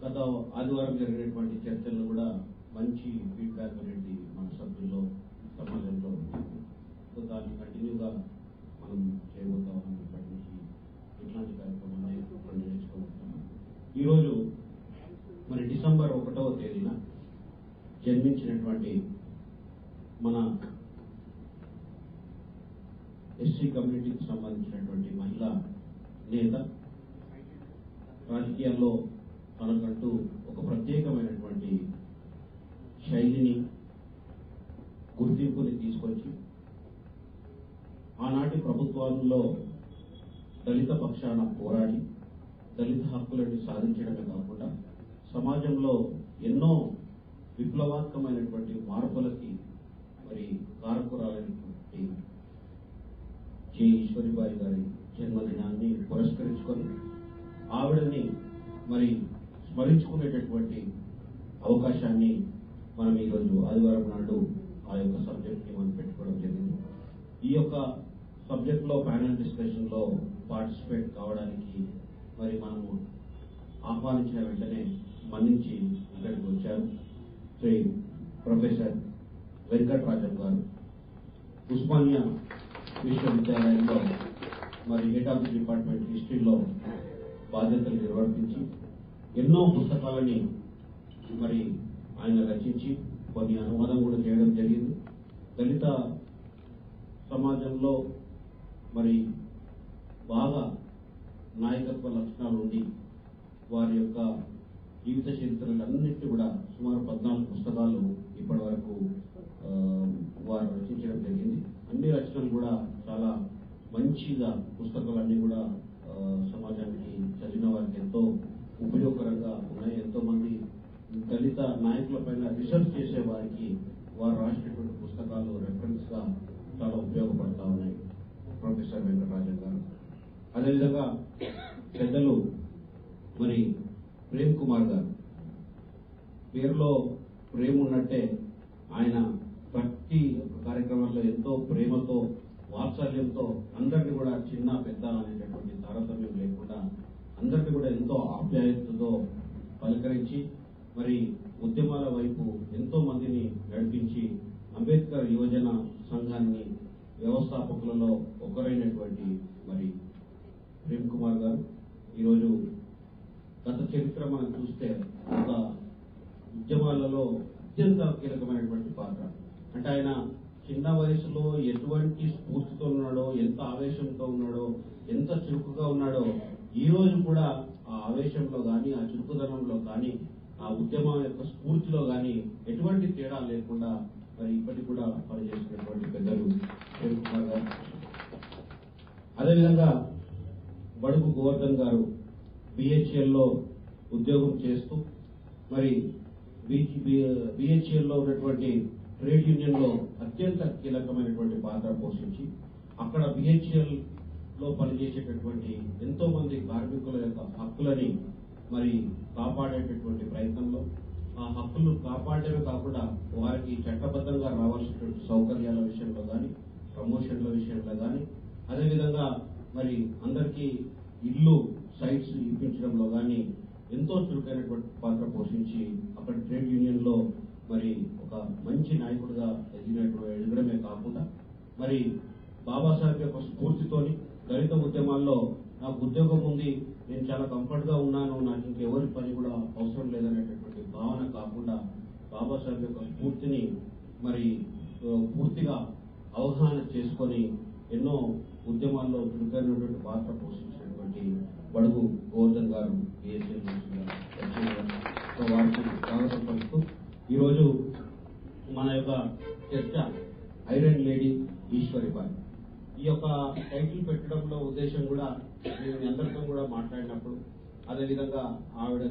గత ఆదివారం జరిగినటువంటి చర్చల్లో కూడా మంచి ఫీడ్బ్యాక్ అనేది మన సభ్యుల్లో సమాజంలో సో దాన్ని కంటిన్యూగా మనం చేయబోతా ఉన్నాం. ఇప్పటి నుంచి ఇట్లాంటి కార్యక్రమాలు నేర్చుకోబోతున్నాం. ఈరోజు మరి డిసెంబర్ 1వ తేదీన జన్మించినటువంటి మన ఎస్సీ కమ్యూనిటీకి సంబంధించినటువంటి మహిళా నేత, రాజకీయాల్లో తనకంటూ ఒక ప్రత్యేకమైనటువంటి శైలిని, గుర్తింపుని తీసుకొచ్చి ఆనాటి ప్రభుత్వాల్లో దళిత పక్షాన పోరాడి దళిత హక్కులను సాధించడమే కాకుండా సమాజంలో ఎన్నో విప్లవాత్మకమైనటువంటి మార్పులకి మరి కారకురాలైనటువంటి జె ఈశ్వరీబాయి గారి జన్మదినాన్ని పురస్కరించుకొని ఆవిడని మరి స్మరించుకునేటటువంటి అవకాశాన్ని మనం ఈరోజు ఆదివారం నాడు ఆ యొక్క సబ్జెక్ట్ని మనం పెట్టుకోవడం జరిగింది. ఈ యొక్క సబ్జెక్ట్లో ప్యానల్ డిస్కషన్లో పార్టిసిపేట్ కావడానికి మరి మనము ఆహ్వానించిన వెంటనే మన్నించి ఇక్కడికి వచ్చారు శ్రీ ప్రొఫెసర్ వెంకటరాజన్ గారు. ఉస్మానియా విశ్వవిద్యాలయంలో మరి హెడ్ ఆఫ్ ది డిపార్ట్మెంట్ హిస్టరీలో బాధ్యతలు నిర్వర్తించి ఎన్నో పుస్తకాలని మరి ఆయన రచించి కొన్ని అనువాదం కూడా చేయడం జరిగింది. దళిత సమాజంలో మరి బాగా నాయకత్వ లక్షణాలు ఉండి వారి యొక్క జీవిత చరిత్రలన్నింటినీ కూడా సుమారు 14 పుస్తకాలు ఇప్పటి వరకు వారు రచించడం జరిగింది. అన్ని రచనలు కూడా చాలా మంచిగా పుస్తకాలన్నీ కూడా సమాజానికి చదివిన వారికి ఎంతో ఉపయోగకరంగా ఉన్నాయి. ఎంతో మంది దళిత నాయకుల పైన రీసెర్చ్ చేసే వారికి వారు రాసినటువంటి పుస్తకాలు రెఫరెన్స్ గా చాలా ఉపయోగపడతా ఉన్నాయి ప్రొఫెసర్ వెంకటరాజన్ గారు. అదేవిధంగా పెద్దలు మరి ప్రేమ్ కుమార్ గారు, పేరులో ప్రేమ ఉన్నట్టే ఆయన ప్రతి కార్యక్రమంలో ఎంతో ప్రేమతో వాత్సల్యంతో అందరినీ కూడా చిన్న పెద్ద అనేటటువంటి తారతమ్యం లేకుండా అందరినీ కూడా ఎంతో ఆప్యాయతతో పలకరించి మరి ఉద్యమాల వైపు ఎంతో మందిని నడిపించి అంబేద్కర్ యువజన సంఘాన్ని వ్యవస్థాపకులలో ఒకరైనటువంటి మరి ప్రేమ్ కుమార్ గారు ఈరోజు గత చరిత్ర మనం చూస్తే ఒక ఉద్యమాలలో అత్యంత కీలకమైనటువంటి పాత్ర. అంటే ఆయన చిన్న వయసులో ఎటువంటి స్ఫూర్తితో ఉన్నాడో, ఎంత ఆవేశంతో ఉన్నాడో, ఎంత చురుకుగా ఉన్నాడో, ఈ రోజు కూడా ఆ ఆవేశంలో కానీ, ఆ చురుకుదనంలో కానీ, ఆ ఉద్యమం యొక్క స్ఫూర్తిలో కానీ ఎటువంటి తేడా లేకుండా మరి ఇప్పటికి కూడా పనిచేసినటువంటి పెద్దలు ప్రేమ్ కుమార్ గారు. అదేవిధంగా బడుగు గోవర్ధన్ గారు బిహెచ్ఎల్లో ఉద్యోగం చేస్తూ మరి బిహెచ్ఎల్లో ఉన్నటువంటి ట్రేడ్ యూనియన్ లో అత్యంత కీలకమైనటువంటి పాత్ర పోషించి అక్కడ బిహెచ్ఎల్ లో పనిచేసేటటువంటి ఎంతో మంది కార్మికుల యొక్క హక్కులని మరి కాపాడేటటువంటి ప్రయత్నంలో ఆ హక్కులు కాపాడేవి కాకుండా వారికి చట్టబద్ధంగా రావాల్సినటువంటి సౌకర్యాల విషయంలో కానీ, ప్రమోషన్ల విషయంలో కానీ, అదేవిధంగా మరి అందరికీ ఇల్లు సైట్స్ ఇప్పించడంలో కానీ ఎంతో చురుకైనటువంటి పాత్ర పోషించి అక్కడ ట్రేడ్ యూనియన్ లో మరి ఒక మంచి నాయకుడిగా ఎదగడమే కాకుండా మరి బాబాసాహెబ్ యొక్క స్ఫూర్తితోని దళిత ఉద్యమాల్లో నాకు ఉద్యోగం ఉంది, నేను చాలా కంఫర్ట్ గా ఉన్నాను, నాకు ఇంకెవరి పని కూడా అవసరం లేదనేటటువంటి భావన కాకుండా బాబాసాహెబ్ యొక్క స్ఫూర్తిని మరి పూర్తిగా అవగాహన చేసుకొని ఎన్నో ఉద్యమాల్లో చురుకైనటువంటి పాత్ర పోషించినటువంటి బడుగు గోవర్ధన్ గారు వారికి స్వాగతం పలుకుతూ ఈరోజు మన యొక్క చర్చ ఐరన్ లేడీ ఈశ్వరీబాయి. ఈ యొక్క టైటిల్ పెట్టడంలో ఉద్దేశం కూడా మేము అందరితో కూడా మాట్లాడినప్పుడు, అదేవిధంగా ఆవిడ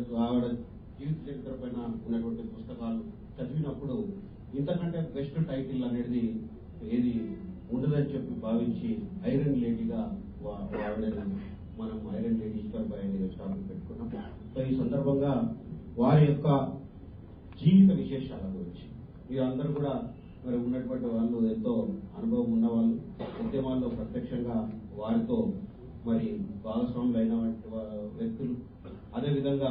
జీవిత చరిత్ర పైన ఉన్నటువంటి పుస్తకాలు చదివినప్పుడు ఇంతకంటే బెస్ట్ టైటిల్ అనేది ఏది ఉండదని చెప్పి భావించి ఐరన్ లేడీగా ఆవిడని మనం ఐరన్ లేడీ ఈశ్వరీబాయి అనేది టాపిక్ పెట్టుకున్నాం. సో ఈ సందర్భంగా వారి యొక్క జీవిత విశేషాల గురించి మీరందరూ కూడా మరి ఉన్నటువంటి వాళ్ళు ఎంతో అనుభవం ఉన్నవాళ్ళు, ఉద్యమాల్లో ప్రత్యక్షంగా వారితో మరి భాగస్వాములు అయిన వ్యక్తులు, అదేవిధంగా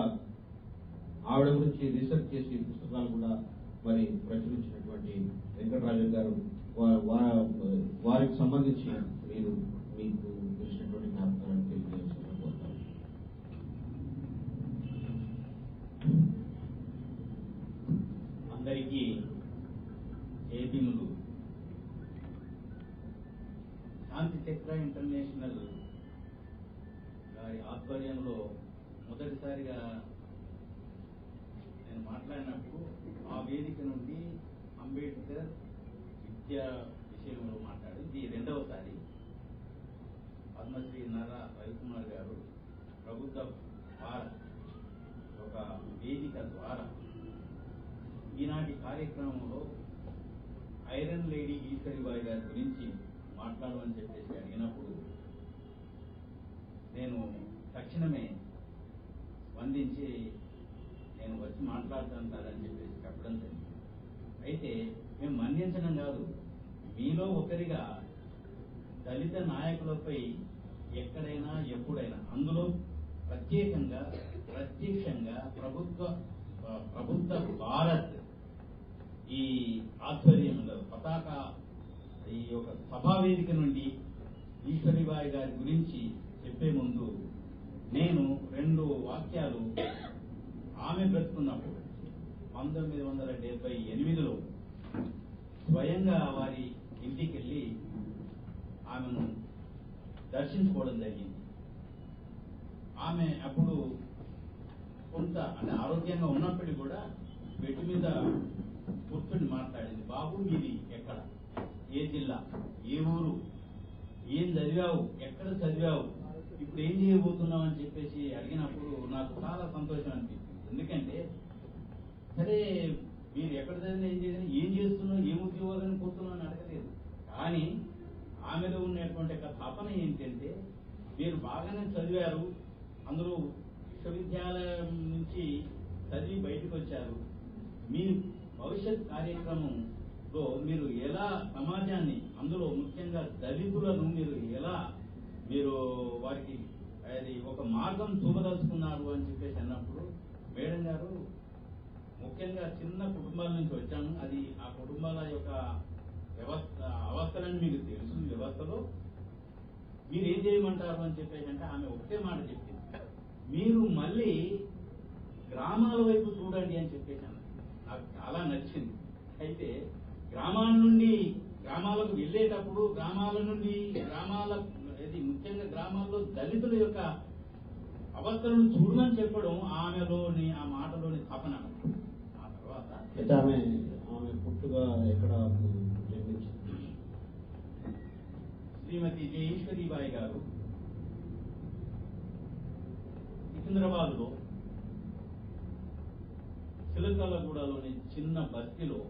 ఆవిడ గురించి రీసెర్చ్ చేసి పుస్తకాలు కూడా మరి ప్రచురించినటువంటి వెంకటరాజు గారు వారికి సంబంధించి మీరు మీకు తెలిసినటువంటి జ్ఞాపకాలను తెలియజేస్తున్నారు. అందరికీ జయభీములు. శాంతి చక్ర ఇంటర్నేషనల్ గారి ఆధ్వర్యంలో మొదటిసారిగా నేను మాట్లాడినప్పుడు ఆ వేదిక నుండి అంబేద్కర్ విద్యా విషయంలో మాట్లాడి ఇది రెండవసారి పద్మశ్రీ నారా రవికుమార్ గారు ప్రభుత్వ భారత్ ఒక వేదిక ద్వారా ఈనాటి కార్యక్రమంలో ఐరన్ లేడీ ఈశ్వరీబాయి గారి గురించి మాట్లాడమని చెప్పేసి అడిగినప్పుడు నేను తక్షణమే స్పందించి నేను వచ్చి మాట్లాడతాను సార్ అని చెప్పేసి చెప్పడం జరిగింది. అయితే మేము మన్నించడం కాదు, మీలో ఒకరిగా దళిత నాయకులపై ఎక్కడైనా ఎప్పుడైనా అందులో ప్రత్యక్షంగా ప్రభుత్వ భారత్ ఈ ఆధ్వర్యంలో పతాక ఈ యొక్క సభావేదిక నుండి ఈశ్వరీబాయి గారి గురించి చెప్పే ముందు నేను 2 వాక్యాలు ఆమె బ్రతుకున్నప్పుడు 1978లో స్వయంగా వారి ఇంటికి వెళ్ళి ఆమెను దర్శించుకోవడం జరిగింది. ఆమె అప్పుడు కొంత అంటే ఆరోగ్యంగా ఉన్నప్పటికీ కూడా బెడ్ మీద కూర్చొని మాట్లాడింది. బాబు మీది ఎక్కడ, ఏ జిల్లా, ఏ ఊరు, ఏం చదివావు, ఎక్కడ చదివావు, ఇప్పుడు ఏం చేయబోతున్నావు అని చెప్పేసి అడిగినప్పుడు నాకు చాలా సంతోషం అనిపించింది. ఎందుకంటే సరే మీరు ఎక్కడ చదివినా ఏం చేస్తున్నావు, ఏం ఉద్యోగాలను పోతున్నావు అని అడగలేదు. కానీ ఆమెలో ఉన్నటువంటి తపన ఏంటంటే మీరు బాగానే చదివారు, అందరూ విశ్వవిద్యాలయం నుంచి చదివి బయటకు వచ్చారు, మీ భవిష్యత్ కార్యక్రమంలో మీరు ఎలా సమాజాన్ని, అందులో ముఖ్యంగా దళితులను మీరు వారికి అది ఒక మార్గం చూపదలుచుకున్నారు అని చెప్పేసి అన్నప్పుడు మేడం గారు ముఖ్యంగా చిన్న కుటుంబాల నుంచి వచ్చాము, అది ఆ కుటుంబాల యొక్క అవస్థలని మీకు తెలుసు, వ్యవస్థలో మీరు ఏం చేయమంటారు అని చెప్పేసి అంటే ఆమె ఒకటే మాట చెప్పింది, మీరు మళ్ళీ గ్రామాల వైపు చూడండి అని చెప్పేసి అన్నది. నాకు చాలా నచ్చింది. అయితే గ్రామాలకు వెళ్ళేటప్పుడు ముఖ్యంగా గ్రామాల్లో దళితుల యొక్క అవస్థలను చూడమని చెప్పడం ఆమెలోని ఆ మాటలోని తపన. ఆ తర్వాత ఆమె పుట్టుగా ఎక్కడ జన్మించింది? శ్రీమతి జె ఈశ్వరీబాయి గారు సికింద్రాబాద్లో చిలకలగూడలోని చిన్న బస్తీలో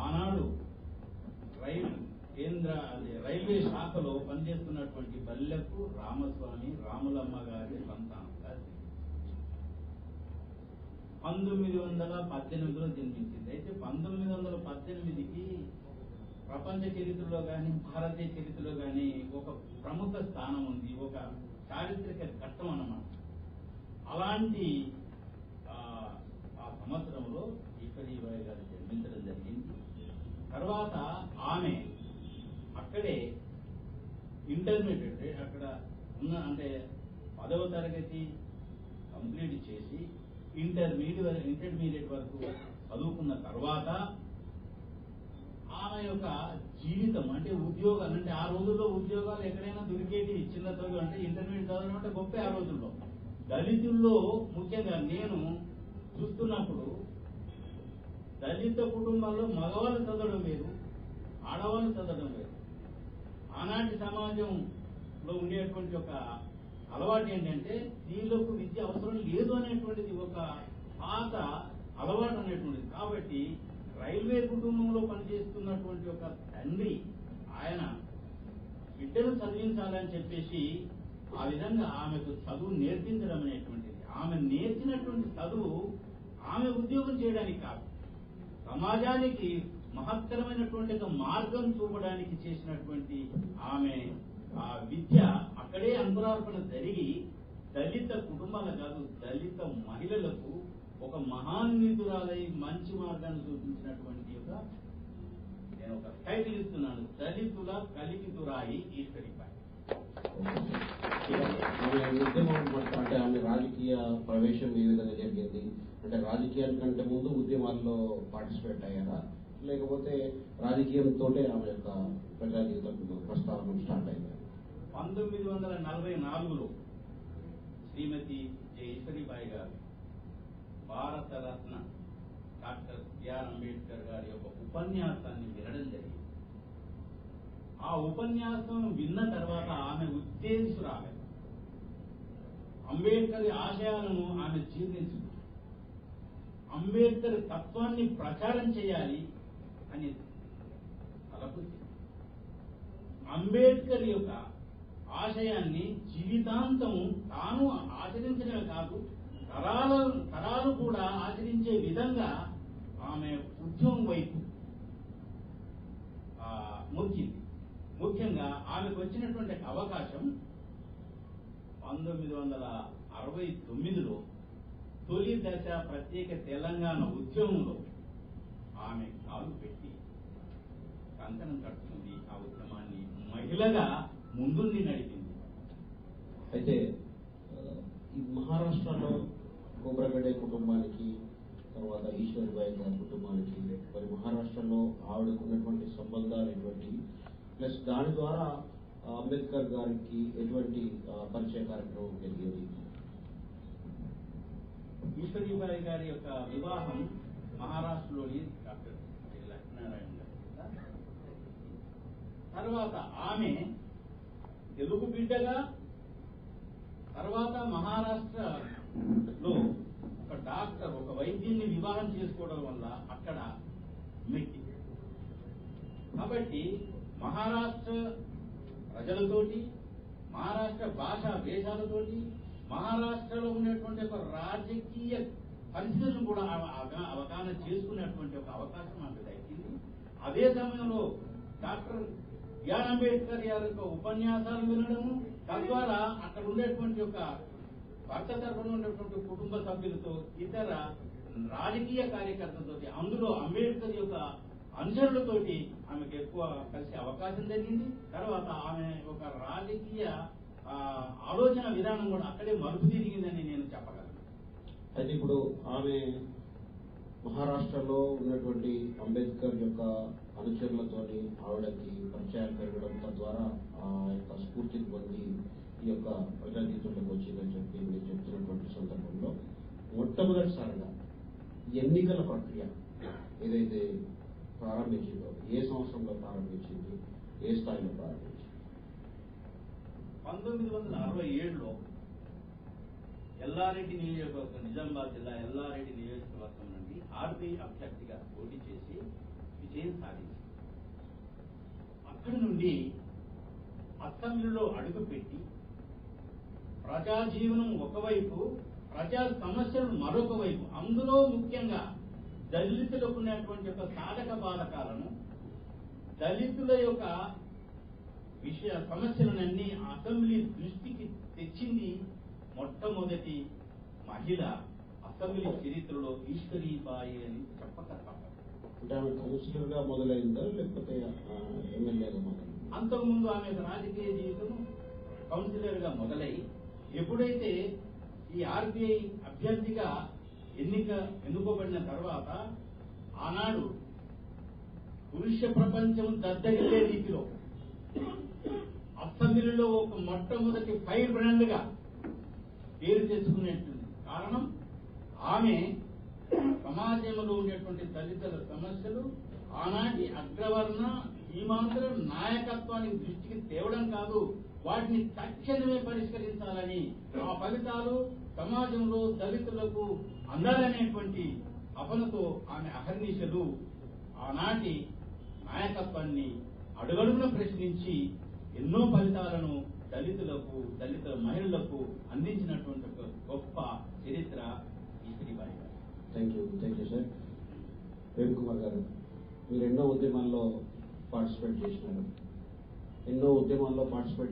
ఆనాడు రైల్వే శాఖలో పనిచేస్తున్నటువంటి బల్లెపు రామస్వామి రాములమ్మ గారి సంతానంగా 1918లో జన్మించింది. అయితే 1918కి ప్రపంచ చరిత్రలో కానీ భారతీయ చరిత్రలో కానీ ఒక ప్రముఖ స్థానం ఉంది, ఒక చారిత్రక ఘట్టం అన్నమాట. అలాంటి ఆ సంవత్సరంలో ఈశ్వరీబాయి గారు జన్మించడం జరిగింది. తర్వాత ఆమె అక్కడే ఇంటర్మీడియట్ అక్కడ అంటే 10వ తరగతి కంప్లీట్ చేసి ఇంటర్మీడియట్ వరకు చదువుకున్న తర్వాత ఆమె యొక్క జీవితం అంటే ఉద్యోగాలు, అంటే ఆ రోజుల్లో ఉద్యోగాలు ఎక్కడైనా దొరికేటి, చిన్న చదువు అంటే ఇంటర్మీడియట్ చదవడం అంటే గొప్ప. ఆ రోజుల్లో దళితుల్లో ముఖ్యంగా నేను చూస్తున్నప్పుడు దళిత కుటుంబాల్లో మగవాళ్ళు చదవడం వేరు, ఆడవాళ్ళు చదవడం వేరు. ఆనాటి సమాజంలో ఉండేటువంటి ఒక అలవాటు ఏంటంటే స్త్రీలకు విద్య అవసరం లేదు అనేటువంటిది ఒక పాత అలవాటు అనేటువంటిది. కాబట్టి రైల్వే కుటుంబంలో పనిచేస్తున్నటువంటి ఒక తండ్రి ఆయన బిడ్డను చదివించాలని చెప్పేసి ఆ విధంగా ఆమెకు చదువు నేర్పించడం అనేటువంటిది. ఆమె నేర్చినటువంటి చదువు ఆమె ఉద్యోగం చేయడానికి కాదు, సమాజానికి మహత్తరమైనటువంటి ఒక మార్గం చూపడానికి చేసినటువంటి ఆమె ఆ విద్య అక్కడే అంకురార్పణ జరిగి దళిత కుటుంబాలకు కాదు, దళిత మహిళలకు ఒక మహాన్వితురాలై మంచి మార్గాన్ని చూపించినటువంటి నేను ఒక టైటిల్ ఇస్తున్నాను, దళితుల కలికితురాయి ఈశ్వరిబాయి. ఉద్యమం అంటే ఆమె రాజకీయ ప్రవేశం ఏ విధంగా జరిగింది? అంటే రాజకీయానికంటే ముందు ఉద్యమాల్లో పార్టిసిపేట్ అయ్యారా, లేకపోతే రాజకీయంతో ఆమె యొక్క ప్రజా జీవితం ప్రస్తావన స్టార్ట్ అయిందా? 1944లో శ్రీమతి ఈశ్వరిబాయి గారు భారతరత్న డాక్టర్ బిఆర్ అంబేద్కర్ గారి యొక్క ఉపన్యాసాన్ని వినడం జరిగింది. ఆ ఉపన్యాసం విన్న తర్వాత ఆమె ఉత్తేజితురాలే. అంబేద్కర్ ఆశయాలను ఆమె జీర్ణించింది. అంబేద్కర్ తత్వాన్ని ప్రచారం చేయాలి అని తలపుచ్చింది. అంబేద్కర్ యొక్క ఆశయాన్ని జీవితాంతం తాను ఆచరించడమే కాదు, తరాలు కూడా ఆచరించే విధంగా ఆమె ఉద్యమం వైపు మొక్కింది. ముఖ్యంగా ఆమెకు వచ్చినటువంటి అవకాశం 1969లో తొలి దశ ప్రత్యేక తెలంగాణ ఉద్యమంలో ఆమె కాలు పెట్టి కంకణం కట్టుకుంది. ఆ ఉద్యమాన్ని మహిళగా ముందుండి నడిపింది. అయితే ఈ మహారాష్ట్రలో కోబ్రగడే కుటుంబానికి, తర్వాత ఈశ్వరిబాయి గారి కుటుంబానికి, మరి మహారాష్ట్రలో ఆవిడకున్నటువంటి సంబంధాలు ఎటువంటివి, ప్లస్ దాని ద్వారా అంబేద్కర్ గారికి ఎటువంటి పరిచయ కార్యక్రమం జరిగేది? ఈశ్వరీబాయి గారి యొక్క వివాహం మహారాష్ట్రలోని డాక్టర్ లక్ష్మీనారాయణ గారు. తర్వాత ఆమె తెలుగు బిడ్డగా, తర్వాత మహారాష్ట్రలో ఒక డాక్టర్, ఒక వైద్యుని వివాహం చేసుకోవడం వల్ల అక్కడ మెట్టి. కాబట్టి మహారాష్ట్ర ప్రజలతోటి, మహారాష్ట్ర భాషా వేషాలతోటి, మహారాష్ట్రలో ఉన్నటువంటి ఒక రాజకీయ పరిస్థితులను కూడా అవగాహన చేసుకునేటువంటి ఒక అవకాశం ఆమెకు దక్కింది. అదే సమయంలో డాక్టర్ బిఆర్ అంబేద్కర్ గారి యొక్క ఉపన్యాసాలు వినడము, తద్వారా అక్కడ ఉండేటువంటి ఒక భర్త తరఫున ఉన్నటువంటి కుటుంబ సభ్యులతో, ఇతర రాజకీయ కార్యకర్తలతో, అందులో అంబేద్కర్ యొక్క అనుచరులతోటి ఆమెకు ఎక్కువ కలిసే అవకాశం జరిగింది. తర్వాత ఆమె ఒక రాజకీయ ఆలోచన విధానం కూడా అక్కడే మలుపు తిరిగిందని నేను చెప్పగలను. అయితే ఇప్పుడు ఆమె మహారాష్ట్రలో ఉన్నటువంటి అంబేద్కర్ యొక్క అనుచరులతోని ఆవిడకి పరిచయాలు పెరగడం, తద్వారా ఆ యొక్క స్ఫూర్తిని పొంది ఈ యొక్క ప్రజాగీతులకు వచ్చిందని చెప్పి మీరు చెప్తున్నటువంటి సందర్భంలో మొట్టమొదటిసారిగా ఎన్నికల ప్రక్రియ ఏదైతే ప్రారంభించిందో, ఏ సంవత్సరంలో ప్రారంభించింది, ఏ స్థాయిలో ప్రారంభించింది? 1967లో ఎల్లారెడ్డి నియోజకవర్గం, నిజామాబాద్ జిల్లా ఎల్లారెడ్డి నియోజకవర్గం నుండి ఆర్బీఐ అభ్యర్థిగా పోటీ చేసి విజయం సాధించింది. అక్కడి నుండి అసెంబ్లీలో అడుగుపెట్టి ప్రజా జీవనం ఒకవైపు, ప్రజా సమస్యలు మరొక వైపు, అందులో ముఖ్యంగా దళితులకు ఉన్నటువంటి యొక్క సాధక బాధకాలను, దళితుల యొక్క సమస్యలనన్నీ అసెంబ్లీ దృష్టికి తెచ్చింది మొట్టమొదటి మహిళ అసెంబ్లీ చరిత్రలో ఈశ్వరీబాయి అని చెప్పక తప్పదు. అంటే ఆమె కౌన్సిలర్ గా మొదలైందా, లేకపోతే ఎమ్మెల్యేగా మొదలైంది? అంతకుముందు ఆమె రాజకీయ జీవితం కౌన్సిలర్ గా మొదలై, ఎప్పుడైతే ఈ ఆర్బీఐ అభ్యర్థిగా ఎన్నుకోబడిన తర్వాత, ఆనాడు పురుష ప్రపంచం దద్దరిల్లే రీతిలో అసెంబ్లీలో ఒక మొట్టమొదటి ఫైర్ బ్రాండ్ గా పేరు తెచ్చుకునేటువంటి కారణం, ఆమె సమాజంలో ఉండేటువంటి దళితుల సమస్యలు, ఆనాటి అగ్రవర్ణ సీమాంధ్ర నాయకత్వానికి దృష్టికి తేవడం కాదు, వాటిని తక్షణమే పరిష్కరించాలని, ఆ ఫలితాలు సమాజంలో దళితులకు అందాలనేటువంటి అపనతో ఆమె అహర్నిశలు ఆనాటి నాయకత్వాన్ని అడుగడుగున ప్రశ్నించి ఎన్నో ఫలితాలను దళితులకు, దళిత మహిళలకు అందించినటువంటి ఒక గొప్ప చరిత్ర ఈశ్వరీబాయి గారు. Thank you sir. Prem Kumar గారు, మీరు ఎన్నో ఉద్యమాల్లో పార్టిసిపేట్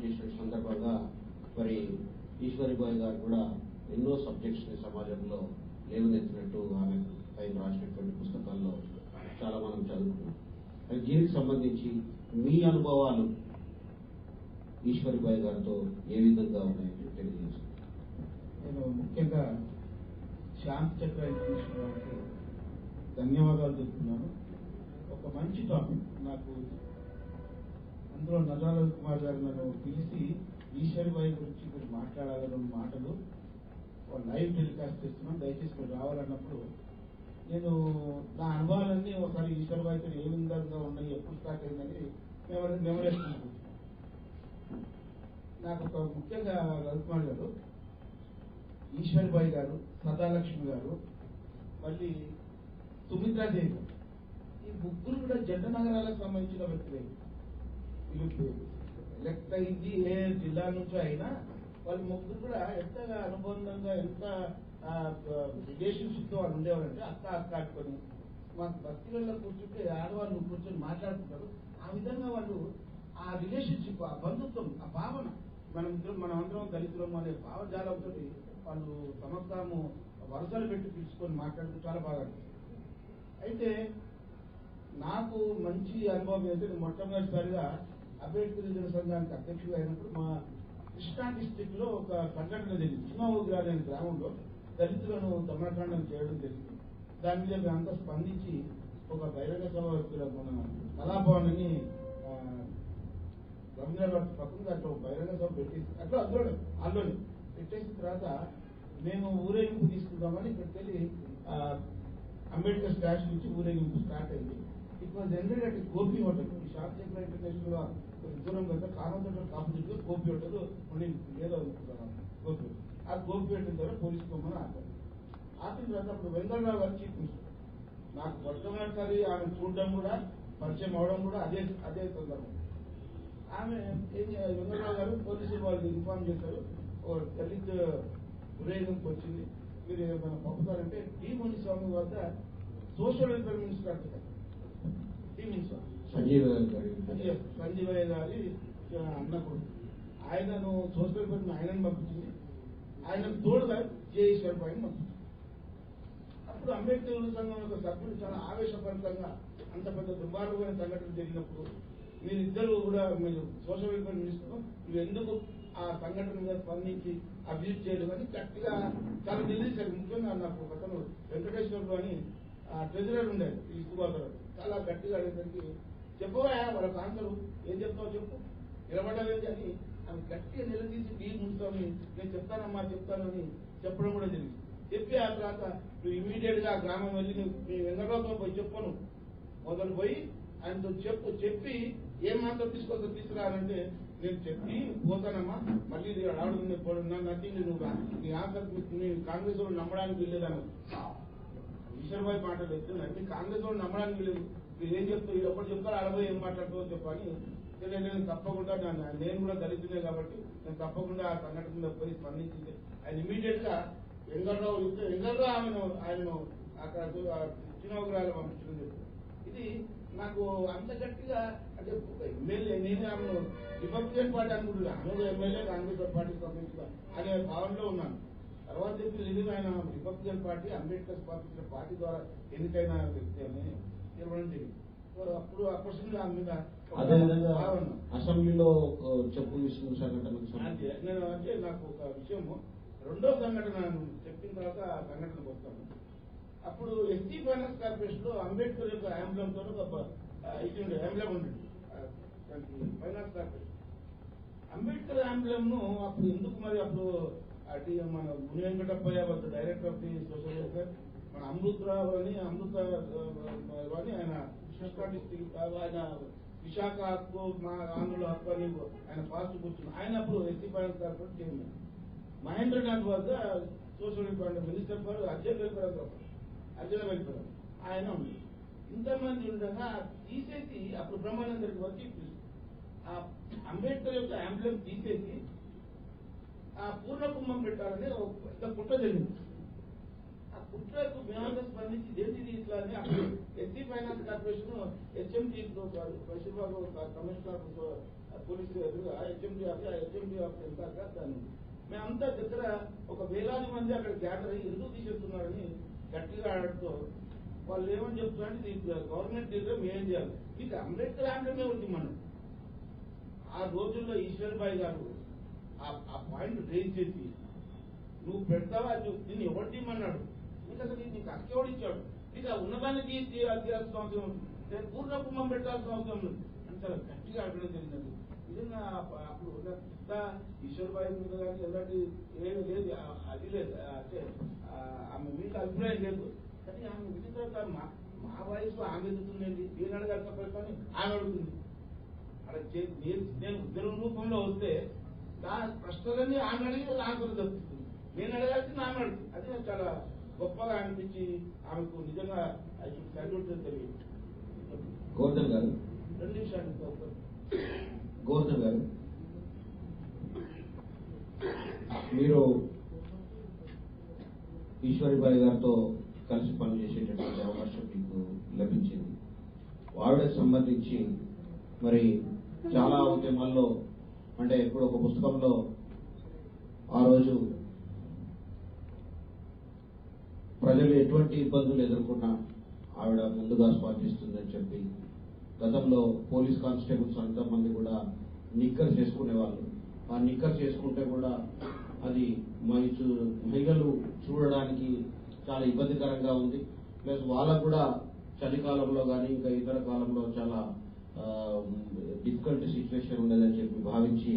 చేసిన సందర్భంగా మరి ఈశ్వరిబాయి గారు కూడా ఎన్నో సబ్జెక్ట్స్ని సమాజంలో లేవనెత్తినట్టు ఆమె ఆయన రాసినటువంటి పుస్తకాల్లో చాలా మనం చదువుకున్నాం. దీనికి సంబంధించి మీ అనుభవాలు ఈశ్వరిబాయి గారితో ఏ విధంగా ఉన్నాయని తెలియజేస్తాను. నేను ముఖ్యంగా శాంతి చక్ర ఇంటర్నేషనల్ వారికి ధన్యవాదాలు చెప్తున్నాను. ఒక మంచి టాపిక్ నాకు అందులో నల్లాల కుమార్ గారు నన్ను పిలిచి ఈశ్వరిబాయి గురించి మీరు మాట్లాడాలని మాటలు లైవ్ టెలికాస్ట్ చేస్తున్నాం, దయచేసి మీరు రావాలన్నప్పుడు నేను నా అనుభవాలన్నీ ఒకసారి ఈశ్వరిబాయితో ఏ విధంగా ఉన్నాయి, ఎప్పుడు స్టార్ట్ అయిందని మెమరేసుకుంటున్నాను. నాకు ఒక ముఖ్యంగా రవికుమార్ గారు, ఈశ్వరిబాయి గారు, సదాలక్ష్మి గారు, మళ్ళీ సుమిత్రాదేవి గారు, ఈ ముగ్గురు కూడా జంట నగరాలకు సంబంధించిన వ్యక్తులే. వీళ్ళు ఎలక్ట్ అయింది ఏ జిల్లా నుంచో అయినా వాళ్ళు ముగ్గురు కూడా ఎంతగా అనుబంధంగా ఎంత రిలేషన్షిప్ తో వాళ్ళు ఉండేవారంటే అక్క అక్క ఆడుకొని మాకు బస్తీలలో కూర్చుంటే ఆడవాళ్ళు కూర్చొని మాట్లాడుకుంటారు. ఆ విధంగా వాళ్ళు ఆ రిలేషన్షిప్, ఆ బంధుత్వం, ఆ భావన మనమందరం దళితులము అనే భావజాలంతో వాళ్ళు తమకు వరుసలు పెట్టి పిలుచుకొని మాట్లాడుతూ చాలా బాగా అనిపిస్తుంది. అయితే నాకు మంచి అనుభవం ఏంటంటే మొట్టమొదటిసారిగా అంబేద్కర్ యువజన సంఘానికి అధ్యక్షుడు అయినప్పుడు మా కృష్ణా డిస్టిక్ లో ఒక సంఘటన జరిగింది. చిన్న ఊగిరాలు అనే గ్రామంలో దళితులను దమనకాండం చేయడం జరిగింది. దాని మీద మేమంతా స్పందించి ఒక బహిరంగ సభ మన కళాభవన్ అని రవీంద్రనాథ్ పక్కన అట్లా బహిరంగ సభ పెట్టేసి అట్లా అందులోనే పెట్టేసిన తర్వాత మేము ఊరేగింపు తీసుకుందామని ఇక్కడికి వెళ్ళి అంబేద్కర్ స్టాచ్యూ నుంచి ఊరేగింపు స్టార్ట్ అయింది. It was ended at Gopi hotel. ఈ షాప్ చక్ర ఇంటర్నేషనల్ దూరం కదా కామన్ ఆపోజిట్ గా గోపి హోటల్ ఉండి ఏదో గోపి. ఆ గోపి హోటల్ ద్వారా పోలీసు బొమ్మను ఆపారు. ఆపిన తర్వాత అప్పుడు వెంకటరావు గారు చీఫ్ మినిస్టర్. నాకు మొట్టమొదటిసారి ఆమె చూడడం కూడా, పరిచయం అవడం కూడా అదే సందర్భం. ఆమె వెంకటరావు గారు పోలీసులు వాళ్ళు ఇన్ఫార్మ్ చేశారు, ఓ దళిత్ ఊరేగింపు వచ్చింది, మీరు ఏమైనా పంపుతారంటే డి మునిస్వామి వద్ద సోషల్ వెల్ఫేర్ మినిస్టర్ అంటారు డి మునిస్వామి, సంజీవయ్య గారి అన్నప్పుడు ఆయనను సోషల్ వెల్ఫేర్ ఆయనను పంపించింది. ఆయనకు తోడుగా జేఈశ్వరిబాయిని పంపించింది. అప్పుడు అంబేద్కర్ సంఘం యొక్క సభ్యులు చాలా ఆవేశపరంగా అంత పెద్ద దుర్మార్గమైన సంఘటన జరిగినప్పుడు మీరిద్దరు కూడా మీరు సోషల్ వెల్ఫేర్ మినిస్టర్ మీరు ఎందుకు ఆ సంఘటన మీద స్పందించి అభివృద్ధి చేయడం అని గట్టిగా చాలా నిలదీశారు. ముఖ్యంగా నాకు అతను వెంకటేశ్వర్లు అని ట్రెజరర్ ఉండేది ఈ సుబాదర్, చాలా గట్టిగా అడిగేసరికి చెప్పవా వాళ్ళకి ఆన్సర్ ఏం చెప్తావు చెప్పు, నిలబడలేదు అని ఆమె గట్టిగా నిలదీసి డి మునిస్వామి నేను చెప్తాను అని చెప్పడం కూడా జరిగింది. చెప్పి ఆ తర్వాత నువ్వు ఇమీడియట్ గా గ్రామం వెళ్ళి నీ వెంకటరావుతో పోయి చెప్పను మొదలు పోయి ఆయనతో చెప్పి ఏం మాత్రం తీసుకురానంటే నేను చెప్పి పోతానమ్మా, మళ్ళీ ఆడుకునే నథింగ్, నువ్వు నీ ఆన్సర్ నీ కాంగ్రెస్ వాళ్ళు నమ్మడానికి వెళ్ళేదాను. ఈశ్వరబాయి మాటలు చెప్తున్నాను, నీ కాంగ్రెస్ వాళ్ళు నమ్మడానికి వెళ్ళలేదు, మీరు ఏం చెప్తావు ఎప్పుడు చెప్తారో ఆడబోయి ఏం మాట్లాడుతావో చెప్పని నేను తప్పకుండా నేను కూడా దళితులే కాబట్టి నేను తప్పకుండా ఆ సంఘటన మీద పోయి స్పందించింది. ఆయన ఇమీడియట్ గా వెంకటరావు చెప్తే వెంకటరావు ఆయనను అక్కడ చిన్నగ్రహాలు పంపించడం చెప్తాను. ఇది నాకు అంత గట్టిగా అంటే ఎమ్మెల్యే నేను ఆమెను రిపబ్లికన్ పార్టీ అనుకుంటున్నాను, ఆమె ఎమ్మెల్యే కాంగ్రెస్ పార్టీ సంబంధించిన అనే భావనలో ఉన్నాను. తర్వాత చెప్పి లేదు ఆయన రిపబ్లికన్ పార్టీ అంబేద్కర్ స్థాపించిన పార్టీ ద్వారా ఎన్నికైన వ్యక్తి అని చెప్పడం జరిగింది. అప్పుడు ఆ క్వశ్చన్ ఆమె మీద అసెంబ్లీలో చెప్పు విషయం సంఘటన నేను అంటే నాకు ఒక విషయము రెండో సంఘటన చెప్పిన తర్వాత ఆ సంఘటనకు వస్తాను. అప్పుడు ఎస్టీ ఫైనాన్స్ కార్పొరేషన్ లో అంబేద్కర్ యొక్క యాంబ్లం తో ఇది యాంబ్లం ఉండేది ఫైనాన్స్ కార్పొరేషన్. అంబేద్కర్ యాంబ్లం ను అప్పుడు ఎందుకు మరి అప్పుడు అటు మన ముని వెంకటప్పయ్య వద్ద director of the social welfare, మన అమృతరావు అని ఆయన కృష్ణా డిస్ట్రిక్ట్ ఆయన విశాఖ హక్కు మా ఆంధ్రలో హక్కు అని ఆయన పాస్ట్ కూర్చున్నాడు. ఆయన అప్పుడు ST finance corporation chairman. Mahendranath వద్ద social welfare minister for Arjun welfare ఆయన ఉంది. ఇంతమంది ఉండగా తీసేసి అప్పుడు బ్రహ్మానందరికి వచ్చి ఆ అంబేద్కర్ యొక్క యాంబ్లెమ్ తీసేసి ఆ పూర్ణ కుంభం పెట్టాలని ఒక పెద్ద కుట్ర జరిగింది. ఆ కుట్రకు మేమంతా స్పందించి దేనిది ఇట్లా అని అప్పుడు SC finance corporation HMD Basheerbabu commissioner పోలీసులు ఎదురుగా హెచ్ఎండి ఆఫీస్ దాన్ని మేమంతా దగ్గర ఒక వేలాది మంది అక్కడ గ్యాదర్ అయ్యి ఎందుకు తీసేస్తున్నారని గట్టిగా ఆడటంతో వాళ్ళు ఏమని చెప్తున్నారంటే ఇది గవర్నమెంట్ దగ్గర మేం చేయాలి ఇది అంబేద్కర్ ఆంధ్రమే ఉంది మనం. ఆ రోజుల్లో ఈశ్వర్బాయి గారు ఆ పాయింట్ రేజ్ చేసి నువ్వు పెడతావా దీన్ని ఎవరు తీయమన్నాడు, నీకు అసలు నీకు అక్కెవడిచ్చాడు, నీకు ఆ ఉన్నదాన్ని తీయాల్సిన అవసరం ఉంది, పూర్ణ కుంభం పెట్టాల్సిన అవసరం ఉంది అని చాలా గట్టిగా అడగడం జరిగింది. నిజంగా అప్పుడు ఈశ్వర్బాయి మీద కానీ ఎలాంటి ఏమి లేదు, అది లేదు, అంటే ఆమె మీద అభిప్రాయం లేదు. కానీ ఆమె విధిన తర్వాత మా వయసు ఆమె ఎదుగుతుందండి, నేను అడగాలి తప్పని ఆమె అడుగుతుంది. అక్కడ నేను ఉద్యోగం రూపంలో వస్తే నా ప్రశ్నలన్నీ ఆమె అడిగి ఆన్సర్ దొరుకుతుంది, నేను అడగాల్సింది ఆమె అడుగుతుంది. అది నాకు చాలా గొప్పగా అనిపించి ఆమెకు నిజంగా ఐ షుడ్ సాల్యూట్ తెలియదు. గోవర్ధన్ గారు 2 నిమిషాలు. గోవర్ధన్ గారు, మీరు ఈశ్వరిబాయి గారితో కలిసి పనిచేసేటటువంటి అవకాశం మీకు లభించింది. ఆవిడకు సంబంధించి మరి చాలా ఉద్యమాల్లో, అంటే ఇప్పుడు ఒక పుస్తకంలో ఆ రోజు ప్రజలు ఎటువంటి ఇబ్బందులు ఎదుర్కొన్నా ఆవిడ ముందుగా స్పందిస్తుందని చెప్పి, గతంలో పోలీస్ కానిస్టేబుల్స్ అంతమంది కూడా నిక్కర్ చేసుకునేవాళ్ళు. ఆ నిక్కర్ చేసుకుంటే కూడా అది మహిళలు చూడడానికి చాలా ఇబ్బందికరంగా ఉంది. ప్లస్ వాళ్ళకు కూడా చలికాలంలో కానీ ఇంకా ఇతర కాలంలో చాలా డిఫికల్ట్ సిచ్యువేషన్ ఉండదని చెప్పి భావించి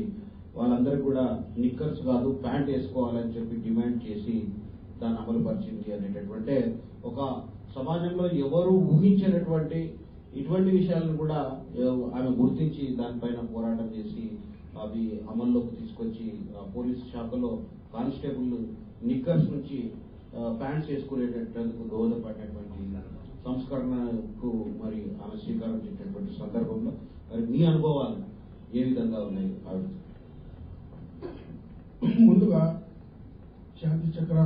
వాళ్ళందరూ కూడా నిక్కర్స్ కాదు ప్యాంట్ వేసుకోవాలని చెప్పి డిమాండ్ చేసి దాన్ని అమలు పరిచింది అనేటటువంటి ఒక సమాజంలో ఎవరు ఊహించినటువంటి ఇటువంటి విషయాలను కూడా ఆమె గుర్తించి దానిపైన పోరాటం చేసి అవి అమల్లోకి తీసుకొచ్చి పోలీస్ శాఖలో కానిస్టేబుల్ నిక్కర్స్ నుంచి ప్యాంట్స్ వేసుకునేటందుకు దోహదపడినటువంటి సంస్కరణకు మరి ఆమె శ్రీకారం చుట్టినటువంటి సందర్భంలో మరి మీ అనుభవాలు ఏ విధంగా ఉన్నాయి? ఆవిడ ముందుగా శాంతి చక్ర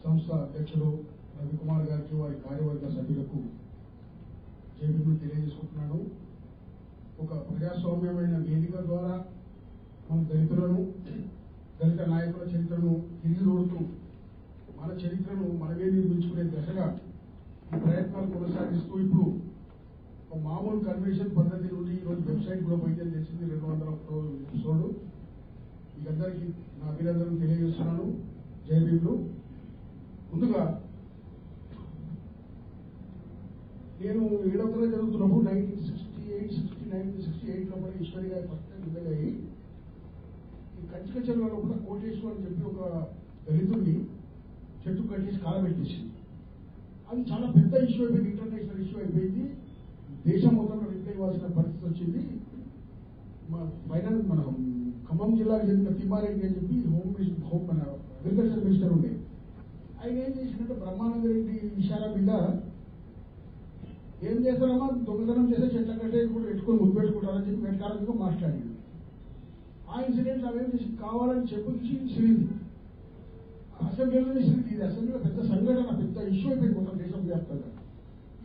సంస్థ అధ్యక్షుడు రవికుమార్ గారికి, వారి కార్యవర్గ సభ్యులకు జైలు తెలియజేసుకుంటున్నాను. ఒక ప్రజాస్వామ్యమైన వేదిక ద్వారా మన దళితులను, దళిత నాయకుల చరిత్రను తిరిగి చూడుతూ మన చరిత్రను మనమే నిర్మించుకునే దశగా ఈ ప్రయత్నాలు కొనసాగిస్తూ ఇప్పుడు ఒక మామూలు కన్వెన్షన్ పద్ధతి నుండి ఈరోజు వెబ్సైట్ కూడా పోయిందని తెలిసింది. 200 ఎపిసోడ్. మీకందరికీ నా అభినందనలు తెలియజేస్తున్నాను. జై భీమ్లు. ముందుగా నేను 7వ తరగతి చదువుతున్నప్పుడు 1968 లోపల ఈశ్వరి గారి ఫస్ట్ విడుదలయ్యి ఈ కంచిక చెరువులో కూడా కోటేశ్వర్ అని చెప్పి ఒక దళితుడిని చెట్టు కట్టేసి కాలబెట్టేసింది. అది చాలా పెద్ద ఇష్యూ అయిపోయింది, ఇంటర్నేషనల్ ఇష్యూ అయిపోయింది. దేశం మొత్తంలో రిప్లై ఇవ్వాల్సిన పరిస్థితి వచ్చింది. మన ఖమ్మం జిల్లాకు చెందిన తిమ్మారెడ్డి అని చెప్పి మన అగ్రికల్చర్ మినిస్టర్ ఉండే ఆయన ఏం చేసిందంటే బ్రహ్మానంద రెడ్డి ఇషారా మీద ఏం చేస్తారమ్మా దొంగతనం చేస్తే చెట్ల కట్టే కూడా పెట్టుకొని ముద్దు పెట్టుకుంటారని చెప్పి వెంటకాలంగా మాట్లాడింది. ఆ ఇన్సిడెంట్ అవేం చేసి కావాలని చెప్పి సిరింది అసెంబ్లీలోనే సిరింది. ఇది అసెంబ్లీలో పెద్ద సంఘటన, పెద్ద ఇష్యూ అయిపోయింది మొత్తం దేశం వ్యాప్తంగా.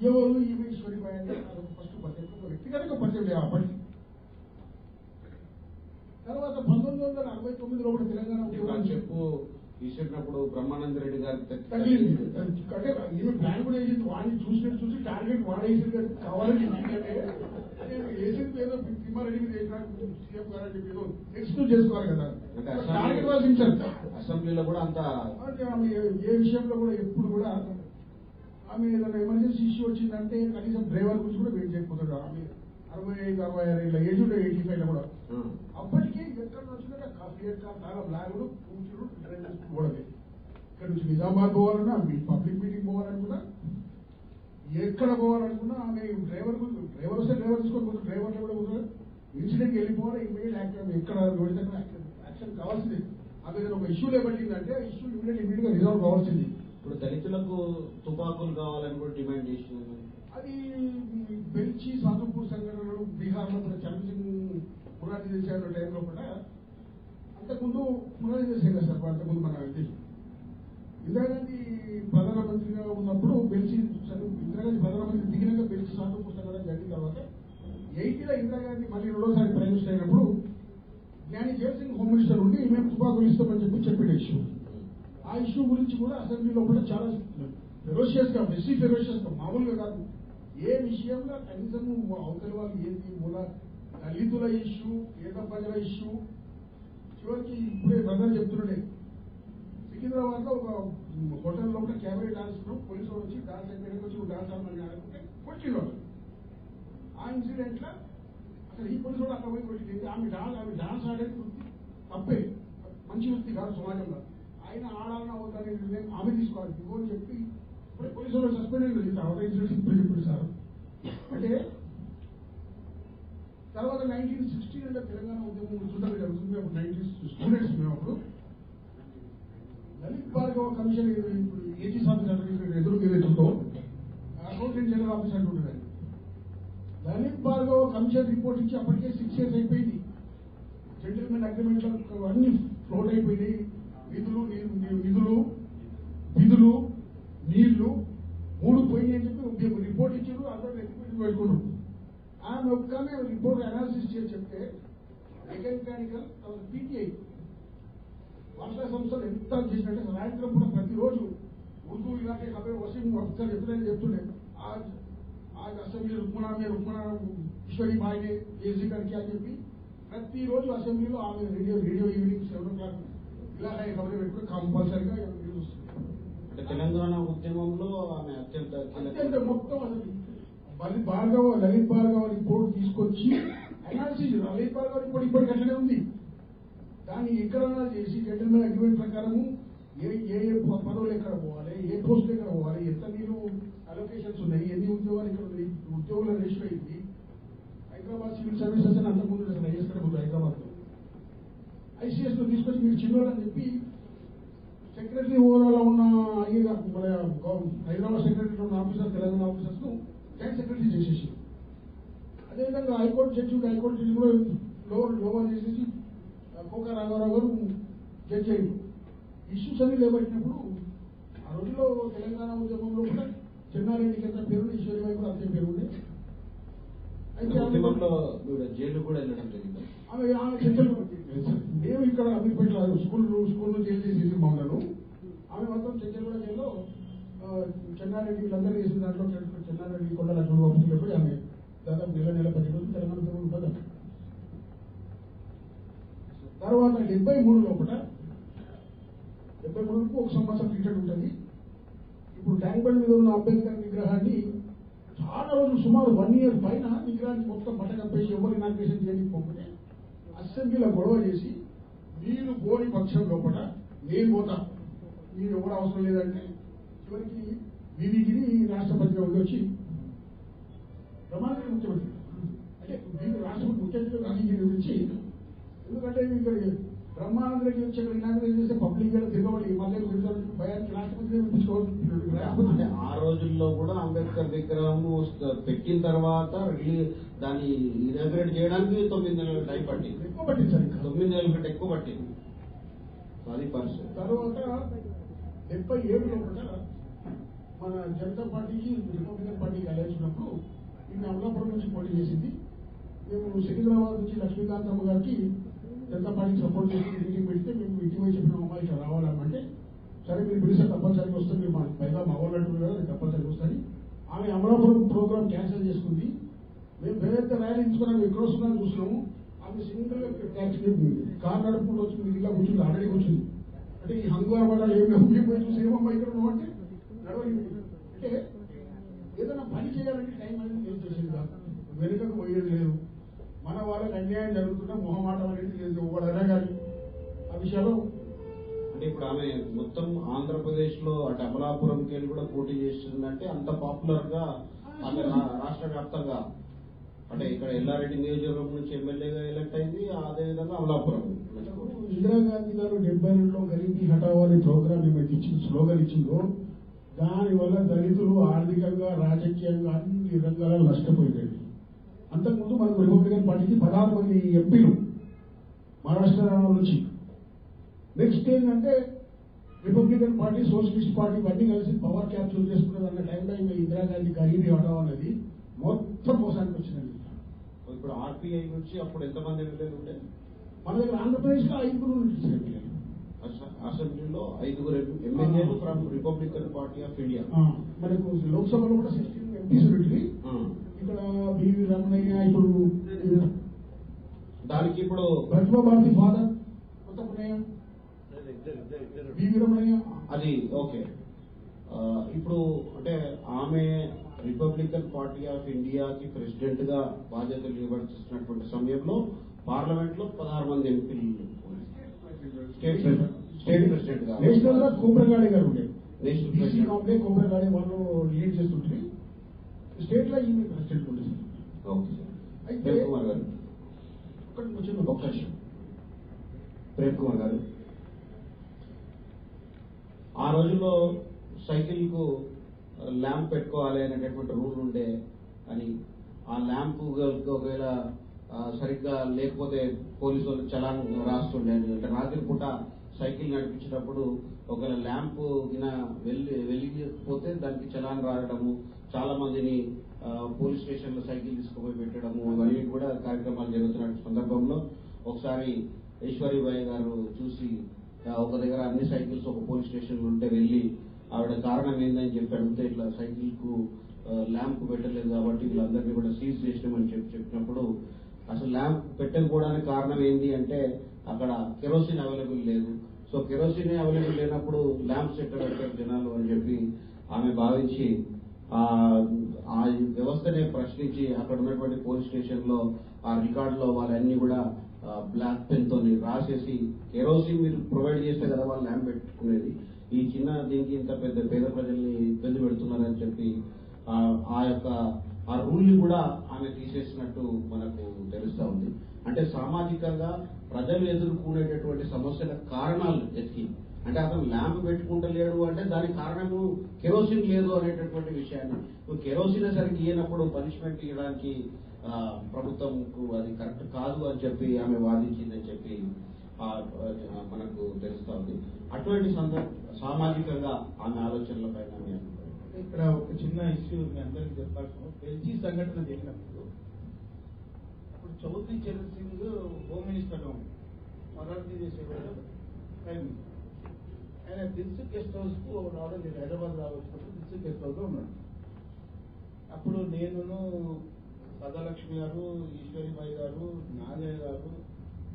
ఎవరు ఈమె ఈశ్వరిబాయి అంటే ఫస్ట్ వ్యక్తిగతంగా పరిచయం లేదు అప్పటికి. తర్వాత 1949లో కూడా తెలంగాణ చెప్పు తీసేటప్పుడు బ్రహ్మానంద రెడ్డి గారికి తగిలింది. అంటే ఈమె ప్లాన్ కూడా వేసింది, వాడిని చూసి టార్గెట్ వాడేసింది కావాలని వేసింది. ఏదో తిమ్మారెడ్డి మీద సీఎం గారు అని చెప్పి ఏదో ఎక్స్క్యూజ్ చేసుకోవాలి కదా, టార్గెట్ వాసించారు. అసెంబ్లీలో కూడా అంత ఆమె ఏ విషయంలో కూడా ఎప్పుడు కూడా ఆమె ఏదైనా ఎమర్జెన్సీ ఇష్యూ వచ్చిందంటే కనీసం డ్రైవర్ గురించి కూడా వెయిట్ చేయకపోతాడు. ఆమె 65-66 ఏళ్ళ ఏజ్ ఉండే 85లో కూడా అప్పటికీ ఎక్కడ వచ్చిందంటే క్లియర్ గా చాలా బ్లాగుడు కూర్చుడు పోవడమే. ఇక్కడ నుంచి నిజామాబాద్ పోవాలన్నా, పబ్లిక్ మీటింగ్ పోవాలనుకున్నా, ఎక్కడ పోవాలనుకున్నా ఆమె డ్రైవర్ వస్తే డ్రైవర్ తీసుకొని పోతే డ్రైవర్లో కూడా పోతారు. ఇన్సిడెంట్కి వెళ్ళిపోవాలి, ఇమీడియట్ యాక్షన్ ఎక్కడ యాక్షన్ కావాల్సింది. ఆమె ఒక ఇష్యూ లేబట్టిందంటే ఇష్యూ ఇమీడియట్ గా రిజాల్వ్ కావాల్సింది. ఇప్పుడు దళితులకు తుపాకులు కావాలని కూడా డిమాండ్ చేసింది. అది బెల్చి సాధుపూర్ సంఘటనలు బీహార్లో కూడా చరణ్ మురారి దేశాయ్ టైంలో కూడా అంతకుముందు మురారి దేశాయ్ కదా సార్, అంతకుముందు మన ఇందిరాగాంధీ ప్రధానమంత్రిగా ఉన్నప్పుడు బెల్చి ఇందిరాగాంధీ ప్రధానమంత్రి దిగినాక బెల్చి సాధుపూర్ సంఘటన జరిగిన తర్వాత 80లో ఇందిరాగాంధీ మళ్ళీ రెండోసారి ప్రైమ్ మినిస్టర్ అయినప్పుడు జ్ఞాని జైల్ సింగ్ హోమ్ మినిస్టర్ ఉండి మేము తుపాకులు ఇస్తామని చెప్పిన ఇష్యూ. ఆ ఇష్యూ గురించి కూడా అసెంబ్లీలో కూడా చాలా ఫెరోషియస్ గా మామూలుగా కాదు, ఏ విషయంలో కనీసం అవతల వాళ్ళు ఏంటి మూల దళితుల ఇష్యూ, పేద ప్రజల ఇష్యూ. చివరికి ఇప్పుడే బ్రదర్ చెప్తుండే, సికింద్రాబాద్ లో ఒక హోటల్ లో కూడా క్యాబరే డాన్స్ పోలీసు వాళ్ళు వచ్చి డాన్స్ అయిపోయినాక వచ్చి డాన్స్ ఆడమని ఆడుకుంటే కొట్టిండు వాళ్ళు. ఆ ఇన్సిడెంట్ లో అసలు ఈ పోలీసు కూడా అక్కడ పోయి కొట్టింది. ఆమె డాన్స్ ఆడేది తప్పే, మంచి వృత్తి కాదు సమాజంలో. ఆయన ఆడాలన్నా అవుతానే ఆమె తీసుకోవాలి ఇంకో అని చెప్పి ఇప్పుడు పోలీసు వాళ్ళు సస్పెండ్ అయింది. ఇన్సిడెంట్స్ ఇప్పుడు చెప్పారు సార్. అంటే తర్వాత 1960 తెలంగాణ ఉద్యమం చూడాలి జరుగుతుంది. అప్పుడు 90s స్టూడెంట్స్ మేము అప్పుడు లలిత్ భార్గవ కమిషన్ ఇప్పుడు ఏజీ ఆఫీసర్ ఎదురు ఏదైతుందో అకౌంటెంట్ జనరల్ ఆఫీసర్ ఉంటుంది. లలిత్ భార్గవ కమిషన్ రిపోర్ట్ ఇచ్చి అప్పటికే 6 years అయిపోయింది. జెంటిల్మెన్ అగ్రిమెంట్ అన్ని ఫ్లోట్ అయిపోయినాయి. నిధులు బిధులు నీళ్లు 3 పోయినాయి అని చెప్పి రిపోర్ట్ ఇచ్చారు. అందరూ ఎత్తిపెట్టి పెట్టుకున్నారు. ఆమె ఒక్కనే రిపోర్ట్ అనాలిసిస్ చేసి చెప్తే మెకానికల్ పీటీఐ వార్తా సంస్థలు ఎంత చేసినట్టే సాయంత్రం కూడా ప్రతిరోజు ఉర్దూ ఇలాంటి ఖబర్ వసీం అఫ్సర్ ఎప్పుడైనా చెప్తుండే आज असेंबली रुकमना ईश्वरी भाई ने केसी करके అని చెప్పి ప్రతిరోజు అసెంబ్లీలో ఆమె రేడియో ఈవినింగ్ 7 o'clock ఇలాంటి ఖబర్ పెట్టుకుని కంపల్సరీగా న్యూస్ వస్తుంది. అంటే తెలంగాణ ఉద్యమంలో ఆమె అత్యంత మొత్తం అసలు లలిత్ భార్గవ రిపోర్ట్ తీసుకొచ్చి అనాలిసిస్ లలిత్ భార్గవ రిపోర్ట్ ఇప్పటికి అట్లనే ఉంది. దాన్ని ఎక్కడన్నా చేసి జెంటిల్మెన్ అగ్రిమెంట్ ప్రకారము ఏ పదవులు ఎక్కడ పోవాలి, ఏ పోస్టులు ఎక్కడ పోవాలి, ఎంత నీళ్ళు అలొకేషన్స్ ఉన్నాయి, ఎన్ని ఉద్యోగాలు ఇక్కడ ఉన్నాయి, ఉద్యోగుల రేషియో అయింది. హైదరాబాద్ సివిల్ సర్వీసెస్ అని అంతకుముందు అసలు ఐఎస్ కడ ముందు హైదరాబాద్ లో ఐసీఎస్ లో తీసుకొచ్చి మీరు చిన్నోళ్ళని చెప్పి సెక్రటరీ హోదాలో ఉన్న మన హైదరాబాద్ సెక్రటరీ ఉన్న ఆఫీసర్ తెలంగాణ ఆఫీసర్స్ ను జాయింట్ సెక్రటరీ చేసేసి, అదేవిధంగా హైకోర్టు జడ్జి కూడా లోవర్ చేసేసి కోకా రాఘవరావు గారు జడ్జి అయ్యారు. ఇష్యూస్ అన్ని లేబట్టినప్పుడు ఆ రోజుల్లో తెలంగాణ ఉద్యమంలో కూడా చెన్నారెడ్డికి ఎంత పేరు, ఈశ్వరిబాయి కూడా అంతే పేరు ఉండే. అయితే జైలు కూడా వెళ్ళడం జరిగింది. ఆమె చర్చలు మేము ఇక్కడ అమీర్పేట స్కూల్ జైలు చేసేసి మమ్మల్ని ఆమె మాత్రం చర్చలు కూడా జైల్లో చెన్నారెడ్డి వీళ్ళందరూ చేసిన దాంట్లో చెన్నారెడ్డి కొండల చూడు పంపుతున్నప్పుడు ఆమె దాదాపు నెల 10 రోజులు తెలంగాణ ఉద్యమం ఉంటుంది. తర్వాత 73 లోపల 73కు 1 సంవత్సరం క్రికెట్ ఉంటుంది. ఇప్పుడు ట్యాంక్ బండ్ మీద ఉన్న అంబేద్కర్ విగ్రహాన్ని చాలా రోజులు సుమారు 1 year పైన విగ్రహాన్ని మొత్తం బట్ట కప్పేసి ఎవరు ఇనాగ్రేషన్ చేయడానికి పంపితే అసెంబ్లీలో గొడవ చేసి మీరు పోని పక్షం లోపల నేను పోతా, మీరు ఎవరు అవసరం లేదంటే చివరికి వివిగిరి రాష్ట్రపతిగా వచ్చి ప్రమాణ ముఖ్యమంత్రి అంటే మీరు రాష్ట్రపతి ముఖ్యమంత్రి రాజకీయ గురించి, ఎందుకంటే ఇక్కడ బ్రహ్మానందరెడ్డి వచ్చి ఇక్కడ ఇనాగ్రేషన్ చేస్తే పబ్లిక్ గా తిరగబడి మళ్ళీ భయానికి రాష్ట్రపతి అంటే ఆ రోజుల్లో కూడా అంబేద్కర్ విగ్రహం పెట్టిన తర్వాత దాన్ని ఇనాగ్రేట్ చేయడానికి 9 నెలల టైం పట్టింది. ఎక్కువ పట్టింది సార్, 9 నెలల కంటే ఎక్కువ పట్టింది. అది పరిస్థితి. తర్వాత 77లో కూడా మన జనతా పార్టీకి రిపబ్లికన్ పార్టీకి అలయించినప్పుడు ఈమె అమలాపురం నుంచి పోటీ చేసింది. మేము సికింద్రాబాద్ నుంచి లక్ష్మీకాంతమ్మ గారికి జనతా పార్టీకి సపోర్ట్ చేసి మీటింగ్ పెడితే మేము ఇంటికి పోయి చెప్పినామమ్మా ఇట్లా రావాలంటే సరే మీరు పిలిస్తే తప్పనిసరిగా వస్తే మీరు పైగా మా వాళ్ళు అంటున్నారు కదా తప్పనిసరిగా వస్తుంది. ఆమె అమలాపురం ప్రోగ్రామ్ క్యాన్సిల్ చేసుకుంది. మేము వేరే ర్యాలీ తీసుకున్నాము, ఎక్కడ వస్తున్నాను చూసినాము. ఆమె సింగిల్ గా కార్ నడుపుకుంటూ వచ్చి మీరు ఇలా కూర్చుంది, ఆల్రెడీ కూర్చుంది. అంటే ఈ హంగారు పడాలి ఏమి పోయి చూసి ఏమమ్మా ఇక్కడ ఉన్నామంటే నడవలి. అంటే ఏదైనా పని చేయాలంటే టైం అనేది నేను చేసేది కాదు, వెనుకకు పోయేది లేదు. మన వాళ్ళకి అన్యాయం జరుగుతున్నా మొహమాటం అనేది లేదు ఎవడైనా కానీ ఆ విషయాల్లో. అంటే ఇప్పుడు ఆమె మొత్తం ఆంధ్రప్రదేశ్ లో అటు అమలాపురంకి వెళ్ళి కూడా పోటీ చేస్తుందంటే అంత పాపులర్ గా ఆమె రాష్ట్ర వ్యాప్తంగా, అంటే ఇక్కడ ఎల్లారెడ్డి నియోజకవర్గం నుంచి ఎమ్మెల్యేగా ఎలక్ట్ అయింది. అదేవిధంగా అమలాపురం ఇందిరాగాంధీ గారు 72లో గరీబీ హఠావో అనే ప్రోగ్రామ్ ఏమైతే ఇచ్చింది, స్లోగన్ ఇచ్చిందో దానివల్ల దళితులు ఆర్థికంగా రాజకీయంగా అన్ని రంగాలలో నష్టపోయిందండి. అంతకుముందు మనకు రిపబ్లికన్ పార్టీకి 16 మంది ఎంపీలు మహారాష్ట్ర నుంచి. నెక్స్ట్ ఏంటంటే రిపబ్లికన్ పార్టీ, సోషలిస్ట్ పార్టీ ఇవన్నీ కలిసి పవర్ క్యాప్చర్ చేసుకున్నది అన్న టైంలో ఇందిరాగాంధీ గరీబీ హఠావో అనేది మొత్తం మోసానికి వచ్చిందండి. ఇప్పుడు ఆర్పీఐ నుంచి అప్పుడు ఎంతమంది ఎమ్మెల్యేలు ఉండే? మన దగ్గర ఆంధ్రప్రదేశ్లో 5 ఎమ్మెల్యేలు, అసెంబ్లీలో 5 ఎమ్మెల్యేలు from Republican party of India. మనకు లోక్సభలో కూడా 16 ఎంపీస్ ఉంటుంది. ఇక్కడ బివి రమణయ్య, ఇప్పుడు దానికి ఇప్పుడు ప్రతిభా భారతి ఫాదర్ కొత్త పునయ్య, బివి రమణయ్య అది ఓకే. ఇప్పుడు అంటే ఆమె రిపబ్లికన్ పార్టీ ఆఫ్ ఇండియాకి ప్రెసిడెంట్ గా బాధ్యతలు నిర్వర్తిస్తున్నటువంటి సమయంలో పార్లమెంట్ లో 16 మంది ఎంపీలు, స్టేట్ ప్రెసిడెంట్ గా నేషనల్ గా కోబ్రగాడే గారు ఉండే, నేషనల్ బీసీ ప్రెసిడెంట్ కాంప్లే కోబ్రగాడే వాళ్ళు లీడ్ చేస్తుంటే స్టేట్ లో ఈమె ప్రెసిడెంట్ ఉండే సార్. Okay sir. అయితే ప్రేమ్ కుమార్ గారు ఒక్క నిమిషం. ప్రేమ్ కుమార్ గారు, ఆ రోజుల్లో సైకిల్ కు ల్యాంప్ పెట్టుకోవాలి అనేటటువంటి రూల్ ఉండే అని, ఆ ల్యాంప్ ఒకవేళ సరిగ్గా లేకపోతే పోలీసు వాళ్ళు చలాన్ రాస్తుండే. అంటే రాత్రి పూట సైకిల్ నడిపించేటప్పుడు ఒకవేళ ల్యాంప్ వెళ్ళిపోతే దానికి చలాన్ రాయడము, చాలా మందిని పోలీస్ స్టేషన్ లో సైకిల్ తీసుకుపోయి పెట్టడము, ఇవన్నీ కూడా కార్యక్రమాలు జరుగుతున్న సందర్భంలో ఒకసారి ఈశ్వరీబాయి గారు చూసి ఒక దగ్గర అన్ని సైకిల్స్ ఒక పోలీస్ స్టేషన్ లో ఉంటే వెళ్ళి ఆవిడ కారణం ఏందని చెప్పి అడిగితే ఇట్లా సైకిల్ కు ల్యాంప్ పెట్టలేదు కాబట్టి వీళ్ళందరినీ కూడా సీజ్ చేసినామని చెప్పినప్పుడు, అసలు ల్యాంప్ పెట్టకపోవడానికి కారణం ఏంటి అంటే అక్కడ కెరోసిన్ అవైలబుల్ లేదు. సో కెరోసిన్ అవైలబుల్ లేనప్పుడు ల్యాంప్స్ ఎక్కడ పెట్టారు జనాలు అని చెప్పి ఆమె భావించి ఆ వ్యవస్థనే ప్రశ్నించి అక్కడ ఉన్నటువంటి పోలీస్ స్టేషన్ లో ఆ రికార్డులో వాళ్ళన్నీ కూడా బ్లాక్ పెన్ తోని రాసేసి, కెరోసిన్ మీరు ప్రొవైడ్ చేస్తే కదా వాళ్ళు ల్యాంప్ పెట్టుకునేది, ఈ చిన్న దీనికి ఇంత పెద్ద పేద ప్రజల్ని ఇబ్బంది పెడుతున్నారని చెప్పి ఆ రూల్ ని కూడా ఆమె తీసేసినట్టు మనకు తెలుస్తా ఉంది. అంటే సామాజికంగా ప్రజలు ఎదుర్కొనేటటువంటి సమస్యల కారణాలు ఎత్తి, అంటే అతను ల్యాంప్ పెట్టుకుంటలేడు అంటే దానికి కారణము కెరోసిన్ లేదు అనేటటువంటి విషయాన్ని, కెరోసిన్ సరిగ్గా ఇయ్యనప్పుడు పనిష్మెంట్ ఇవ్వడానికి ప్రభుత్వంకు అది కరెక్ట్ కాదు అని చెప్పి ఆమె వాదించిందని చెప్పి మనకు తెలుస్తా ఉంది. అటువంటి సామాజికంగా ఆమె ఆలోచనల పైన ఇక్కడ ఒక చిన్న ఇష్యూ మీ అందరికీ చెప్పాల్సిన, బెల్జీ సంఘటన జరిగినప్పుడు అప్పుడు చౌదరి చరణ్ సింగ్ హోమ్ మినిస్టర్ మొరార్జీ చేసేవాడు ప్రైమ్ మినిస్టర్. ఆయన దిల్సుఖ్ గెస్ట్ హౌస్ కు రావడం లేదు, హైదరాబాద్ రావచ్చినప్పుడు దిల్సుఖ్ గెస్ట్ హౌస్ లో ఉన్నాడు. అప్పుడు నేను సదాలక్ష్మి గారు, ఈశ్వరీబాయి గారు, నాగయ్య గారు,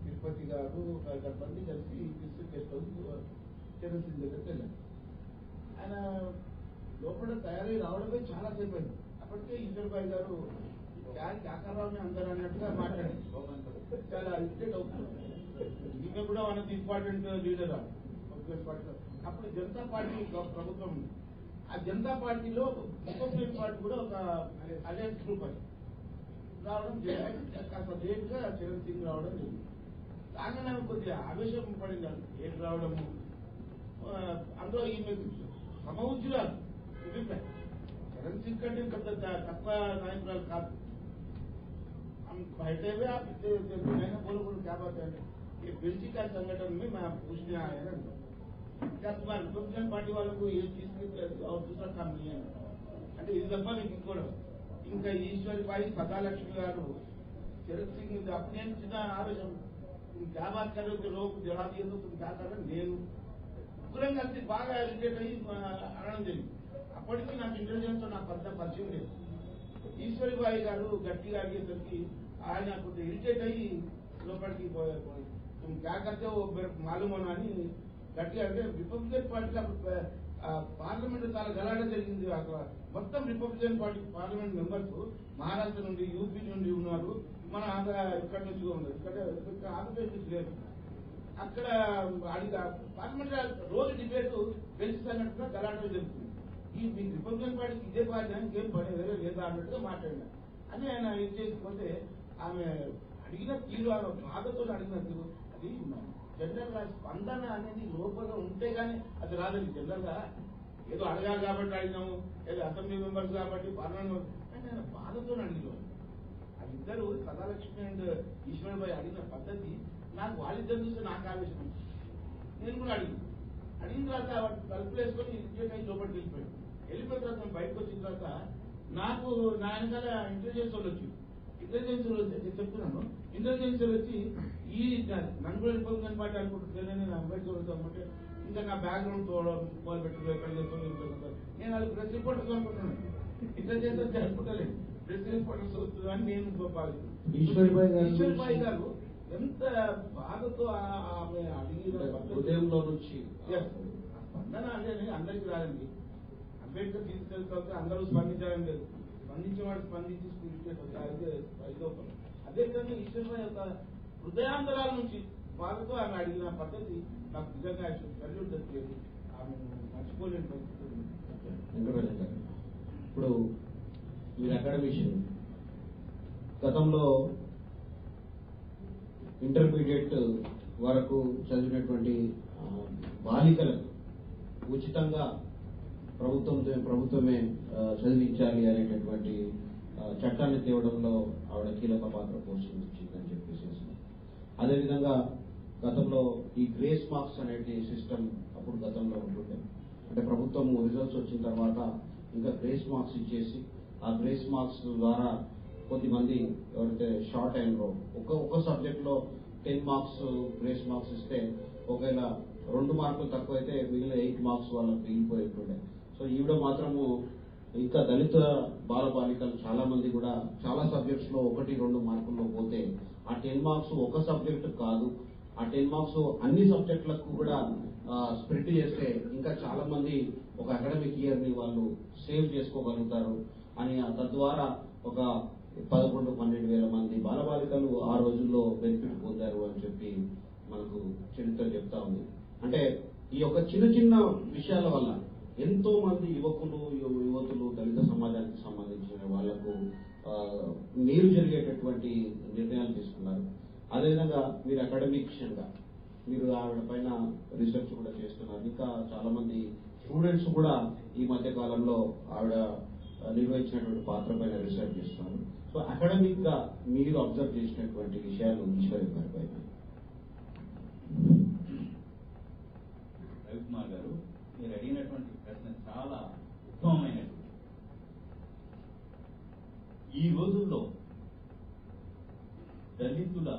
తిరుపతి గారు, 5 మంది కలిసి దిల్సుఖ్ గెస్ట్ హౌస్ చరణ్ సింగ్ దగ్గరికి వెళ్ళారు. ఆయన లోపల తయారై రావడమే చాలా సేపు అయింది. అప్పటికే ఈశ్వరీబాయి గారు కాకరావుని అందరూ అన్నట్టుగా మాట్లాడారు, చాలా ఇరిటేట్ అవుతున్నారు. ఈమె కూడా one of the important leader పార్టీలో. అప్పుడు జనతా పార్టీ ప్రభుత్వం ఉంది. ఆ జనతా పార్టీలో రిపబ్లికన్ పార్టీ కూడా ఒక అలయన్స్ గ్రూప్ అది రావడం కాస్త లేట్ గా చరణ్ సింగ్ రావడం జరిగింది. రాగానే కొద్దిగా ఆవేశం పడింది, ఏం రావడము. అందులో ఈమె సమవుజ్జురాలు అభిప్రాయం, చరణ్ సింగ్ కంటే పెద్ద తక్కువ నాయకురాలు కాదు. బయట बोलो बोलो क्या बात है, ये बेल्जी का संगठन में मैं पूछने आया ना, क्या तुम्हारे रिपब्लिकन पार्टी वालों को ये चीज और दूसरा काम नहीं है అంటే ఇది తప్ప మీకు ఇంకోటి. ఇంకా ఈశ్వరీబాయి, సదాలక్ష్మి గారు, చరణ్ సింగ్ అప్పుడు చిన్న ఆవేశం, क्या बात कर रहे हो, लोग जला दिए तो तुम क्या कर रहे, నేను ముగ్గురం కలిసి బాగా ఇరిటేట్ అయ్యి అనడం జరిగింది. అప్పటికి నాకు ఇంటెలిజెన్స్ నాకు పెద్ద పరిచయం లేదు. ఈశ్వరీబాయి గారు గట్టిగా అడిగేసరికి ఆయన కొద్దిగా ఇరిటేట్ అయ్యి లోపలికి तुम क्या करते हो मालूम होना అని గట్టిగా అంటే రిపబ్లికన్ పార్టీలో పార్లమెంట్ చాలా గలాట జరిగింది. అక్కడ మొత్తం Republican party parliament members Maharashtra నుండి, యూపీ నుండి ఉన్నారు, మన ఆంధ్ర ఇక్కడ నుంచి ఉన్నారు, ఇక్కడ ఆంధ్రప్రదేశ్ నుంచి లేదు. అక్కడ పార్లమెంట్ రోజు డిబేట్ బెల్జీ సంఘటన గలాటలు జరుగుతుంది. ఈ మీకు రిపబ్లికన్ పార్టీకి ఇదే పార్టీ ఇంకేం పని వేరే లేదా అన్నట్టుగా మాట్లాడినారు అని ఆయన ఇది చేయకపోతే, ఆమె అడిగిన తీరు, ఆమె బాధతో అడిగిన తీరు, అది జనరల్ గా స్పందన అనేది లోపల ఉంటే గానీ అది రాదండి. జనరల్ గా ఏదో అడగాలి కాబట్టి అడిగినాము, ఏదో అసెంబ్లీ మెంబర్స్ కాబట్టి పార్లమెంట్ అంటే ఆయన బాధతో అడిగినారు. వాళ్ళిద్దరు సదాలక్ష్మి అండ్ ఈశ్వరీబాయి అడిగిన పద్ధతి నాకు వాళ్ళిద్దరు చూస్తే నాకు ఆవేశం. నేను కూడా అడిగిన తర్వాత తలుపులు వేసుకొని ఇరిటేట్ అయ్యి లోపలికి వెళ్ళిపోయిన తర్వాత బయటకు వచ్చిన తర్వాత నాకు నా వెనకాల ఇంటెలిజెన్స్ వాళ్ళు వచ్చి ఇంటెలిజెన్స్ చెప్తున్నాను, ఇంటెలిజెన్స్ వచ్చి ఈ నన్ను కూడా రిపబ్లికన్ పార్టీ అనుకుంటుంది, నేను అంబేద్కర్ వస్తామంటే ఇంకా నా బ్యాక్గ్రౌండ్ మొదలు పెట్టుకో ఎక్కడ చేస్తాను, నేను వాళ్ళకి ప్రెస్ రిపోర్టర్స్ అనుకుంటున్నాను. ఇంటెలిజెన్స్ వచ్చి అనుకుంటలేదు, ప్రెస్ రిపోర్టర్స్ వస్తుంది అని నేను భావిస్తున్నాను. ఈశ్వరిబాయి గారు ఎంత బాధతో ఆమె అడిగిన హృదయంలో నుంచి స్పందన అంటే అందరికీ రాదండి. అంబేద్కర్ తీసుకెళ్తే అందరూ స్పందించాలని లేదు, స్పందించేవాడు స్పందించి అదే విధంగా ఈశ్వరరావు యొక్క హృదయాంతరాల నుంచి బాధతో ఆమె అడిగిన పద్ధతి నాకు నిజంగా సల్యూట్ దక్కేది, ఆమె మర్చిపోలేని పరిస్థితి. ఇప్పుడు మీరు అకాడమిషియన్, గతంలో ఇంటర్మీడియట్ వరకు చదివినటువంటి బాలికలకు ఉచితంగా ప్రభుత్వమే చదివించాలి అనేటటువంటి చట్టాన్ని తేవడంలో ఆవిడ కీలక పాత్ర పోషించిందని చెప్పేసి. అదేవిధంగా గతంలో ఈ గ్రేస్ మార్క్స్ అనేది సిస్టమ్ అప్పుడు గతంలో ఉంటుండే, అంటే ప్రభుత్వం రిజల్ట్స్ వచ్చిన తర్వాత ఇంకా గ్రేస్ మార్క్స్ ఇచ్చేసి ఆ గ్రేస్ మార్క్స్ ద్వారా కొద్దిమంది ఎవరైతే షార్ట్ అయినరో ఒక సబ్జెక్ట్ లో 10 మార్క్స్ గ్రేస్ మార్క్స్ ఇస్తే ఒకవేళ 2 మార్కులు తక్కువైతే మిగిలిన 8 మార్క్స్ వాళ్ళకి మిగిలిపోయేటుండే. సో ఈవిడ మాత్రము ఇంకా దళిత బాలికలు చాలా మంది కూడా చాలా సబ్జెక్ట్స్ లో 1-2 మార్కుల్లో పోతే ఆ 10 మార్క్స్ ఒక సబ్జెక్ట్ కాదు, ఆ 10 మార్క్స్ అన్ని సబ్జెక్టులకు కూడా స్ప్రెడ్ చేస్తే ఇంకా చాలా మంది ఒక అకాడమిక్ ఇయర్ ని వాళ్ళు సేవ్ చేసుకోగలుగుతారు అని తద్వారా ఒక 11-12 వేల మంది బాలబాలికలు ఆ రోజుల్లో బెనిఫిట్ పొందారు అని చెప్పి మనకు చరిత్ర చెప్తా ఉంది. అంటే ఈ యొక్క చిన్న చిన్న విషయాల వల్ల ఎంతో మంది యువతులు దళిత సమాజానికి సంబంధించిన వాళ్లకు మేలు జరిగేటటువంటి నిర్ణయాలు తీసుకున్నారు. అదేవిధంగా మీరు అకాడమిషియన్ గా మీరు ఆవిడ పైన రీసెర్చ్ కూడా చేస్తున్నారు. ఇంకా చాలా మంది స్టూడెంట్స్ కూడా ఈ మధ్య కాలంలో ఆవిడ నిర్వహించినటువంటి పాత్ర పైన రీసెర్చ్ చేస్తున్నారు. సో అకాడమిక్ గా మీరు అబ్జర్వ్ చేసినటువంటి విషయాలు ఈశ్వరి గారి పైన. రవికుమార్ గారు, మీరు అడిగినటువంటి ప్రశ్న చాలా ఉత్తమమైనటువంటి. ఈ రోజుల్లో దళితుల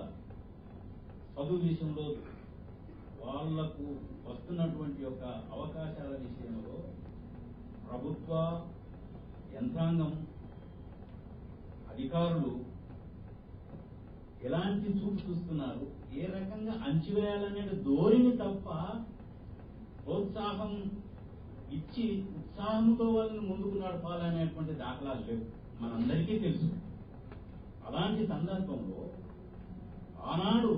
చదువు విషయంలో వాళ్లకు వస్తున్నటువంటి యొక్క అవకాశాల విషయంలో ప్రభుత్వ యంత్రాంగం అధికారులు ఎలాంటి చూపు చూస్తున్నారు, ఏ రకంగా అంచివేయాలనే ధోరణి తప్ప ప్రోత్సాహం ఇచ్చి ఉత్సాహంతో వాళ్ళని ముందుకు నడపాలనేటువంటి దాఖలాలు లేవు, మనందరికీ తెలుసు. అలాంటి సందర్భంలో ఆనాడు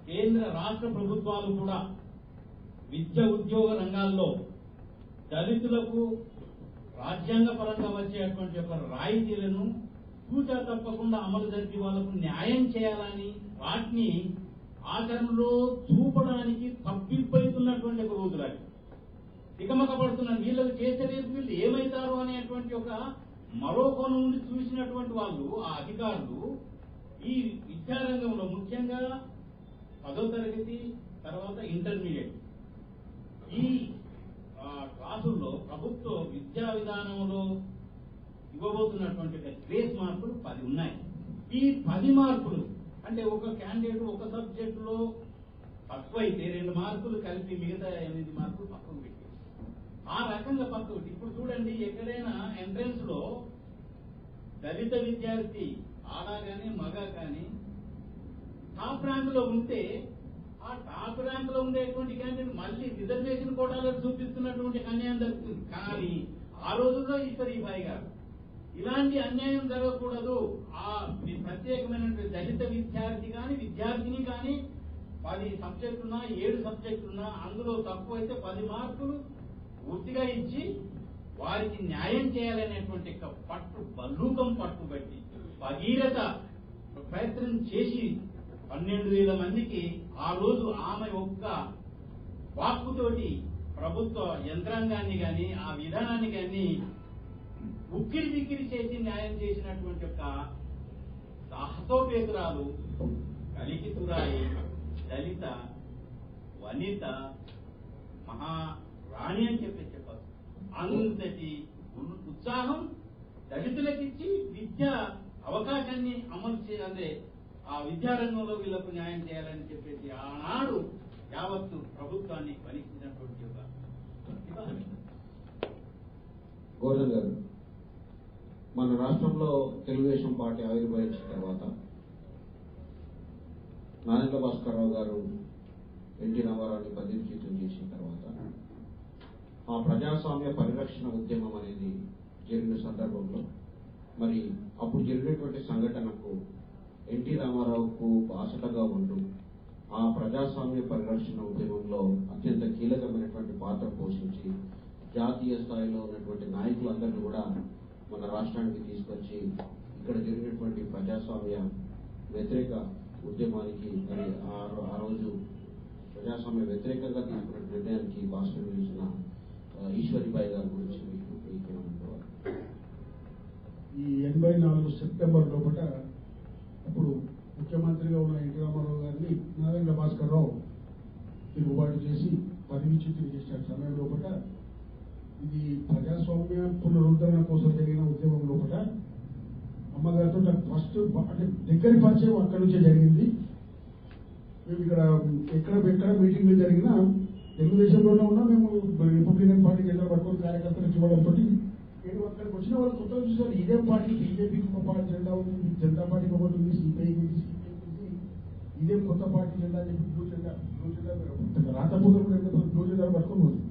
కేంద్ర రాష్ట్ర ప్రభుత్వాలు కూడా విద్య ఉద్యోగ రంగాల్లో దళితులకు రాజ్యాంగపరంగా వచ్చేటువంటి యొక్క రాయితీలను తూచా తప్పకుండా అమలు జరిపి వాళ్లకు న్యాయం చేయాలని వాటిని ఆచరణలో చూపడానికి తప్పిపోతున్నటువంటి ఒక రోజులకి తికమక పడుతున్నారు. వీళ్ళకి చేసే రేపు వీళ్ళు ఏమైతారు అనేటువంటి ఒక మరో కోణం నుండి చూసినటువంటి వాళ్ళు ఆ అధికారులు ఈ విద్యారంగంలో ముఖ్యంగా 10వ తరగతి తర్వాత ఇంటర్మీడియట్ ఈ క్లాసుల్లో ప్రభుత్వ విద్యా విధానంలో ఇవ్వబోతున్నటువంటి గ్రేస్ మార్కులు 10 ఉన్నాయి. ఈ 10 మార్కులు అంటే ఒక క్యాండిడేట్ ఒక సబ్జెక్ట్ లో తక్కువైతే 2 మార్కులు కలిపి మిగతా 8 మార్కులు పక్కకు పెట్టి ఆ రకంగా పక్కకు పెట్టి. ఇప్పుడు చూడండి, ఎక్కడైనా ఎంట్రన్స్ లో దళిత విద్యార్థి ఆడ కానీ మగ కానీ టాప్ ర్యాంక్ లో ఉంటే ఆ టాప్ ర్యాంక్ లో ఉండేటువంటి క్యాండిడేట్ మళ్ళీ రిజర్వేషన్ కోటాలో చూపిస్తున్నటువంటి అన్యాయం జరుగుతుంది. కానీ ఆ రోజుల్లో ఈశ్వరీబాయి గారు ఇలాంటి అన్యాయం జరగకూడదు, ఆ ప్రత్యేకమైనటువంటి దళిత విద్యార్థి కానీ విద్యార్థిని కానీ 10 సబ్జెక్టున్నా 7 సబ్జెక్టున్నా అందులో తక్కువైతే 10 మార్కులు పూర్తిగా ఇచ్చి వారికి న్యాయం చేయాలనేటువంటి పట్టు బల్లూకం పట్టుబట్టి భగీరథ ప్రయత్నం చేసి 12,000 మందికి ఆ రోజు ఆమె ఒక్క వాక్కుతోటి ప్రభుత్వ యంత్రాంగాన్ని గాని ఆ విధానాన్ని గాని ఉక్కిరి బిక్కిరి చేసి న్యాయం చేసినటువంటి యొక్క సాహసోపేతురాలు కలికితురాయి దళిత వనిత మహారాణి అని చెప్పచ్చు. అంతటి ఉత్సాహం దళితులకిచ్చి విద్య అవకాశాన్ని అమలు చేయాలి, ఆ విద్యారంగంలో వీళ్లకు న్యాయం చేయాలని చెప్పేసి ఆనాడు యావత్తు ప్రభుత్వాన్ని వణికించినటువంటి ఒక గోవర్ధన్ గారు, మన రాష్ట్రంలో తెలుగుదేశం పార్టీ ఆవిర్భవించిన తర్వాత నాదెండ్ల భాస్కర్రావు గారు ఎన్టీ రామారావుని పదవీచ్యుతం చేసిన తర్వాత ఆ ప్రజాస్వామ్య పరిరక్షణ ఉద్యమం అనేది జరిగిన సందర్భంలో మరి అప్పుడు జరిగినటువంటి సంఘటనకు ఎన్టీ రామారావుకు బాసటగా ఉంటూ ఆ ప్రజాస్వామ్య పరిరక్షణ ఉద్యమంలో అత్యంత కీలకమైనటువంటి పాత్ర పోషించి జాతీయ స్థాయిలో ఉన్నటువంటి నాయకులందరినీ కూడా మన రాష్ట్రానికి తీసుకొచ్చి ఇక్కడ జరిగినటువంటి ప్రజాస్వామ్య వ్యతిరేక ఉద్యమానికి మరి ఆ రోజు ప్రజాస్వామ్య వ్యతిరేకంగా తీసుకున్న నిర్ణయానికి భాషను నిలిచిన ఈశ్వరిబాయి గారి గురించి మీకు ఈ 84 సెప్టెంబర్ లోపల అప్పుడు ముఖ్యమంత్రిగా ఉన్న ఎన్టీ రామారావు గారిని నాదెండ్ల భాస్కర్రావు తిరుగుబాటు చేసి పదవీచ్యుతం చేసిన సమయం లోపల ఇది ప్రజాస్వామ్య పునరుద్ధరణ కోసం జరిగిన ఉద్యమం లోపల అమ్మగారితో నాకు ఫస్ట్ అంటే దగ్గరి పరిచయం అక్కడి నుంచే జరిగింది. మేము ఎక్కడ మీటింగ్లు జరిగినా తెలుగుదేశంలోనే ఉన్నా మేము రిపబ్లికన్ పార్టీ జెండా పట్టుకుని కార్యకర్తలకు ఇవ్వడంతో నేను అక్కడికి వచ్చిన వాళ్ళు కొత్తగా చూసారు, ఇదే పార్టీ బీజేపీకి ఒక పార్టీ జెండా ఉంది, జనతా పార్టీకి ఒకటి ఉంది, సిపిఐకి ఉంది, ఇదే కొత్త పార్టీ జెండా చెప్పి బ్లూ జెండా రాతపూర్వం బ్లూ జెండా పట్టుకుని ఉంది.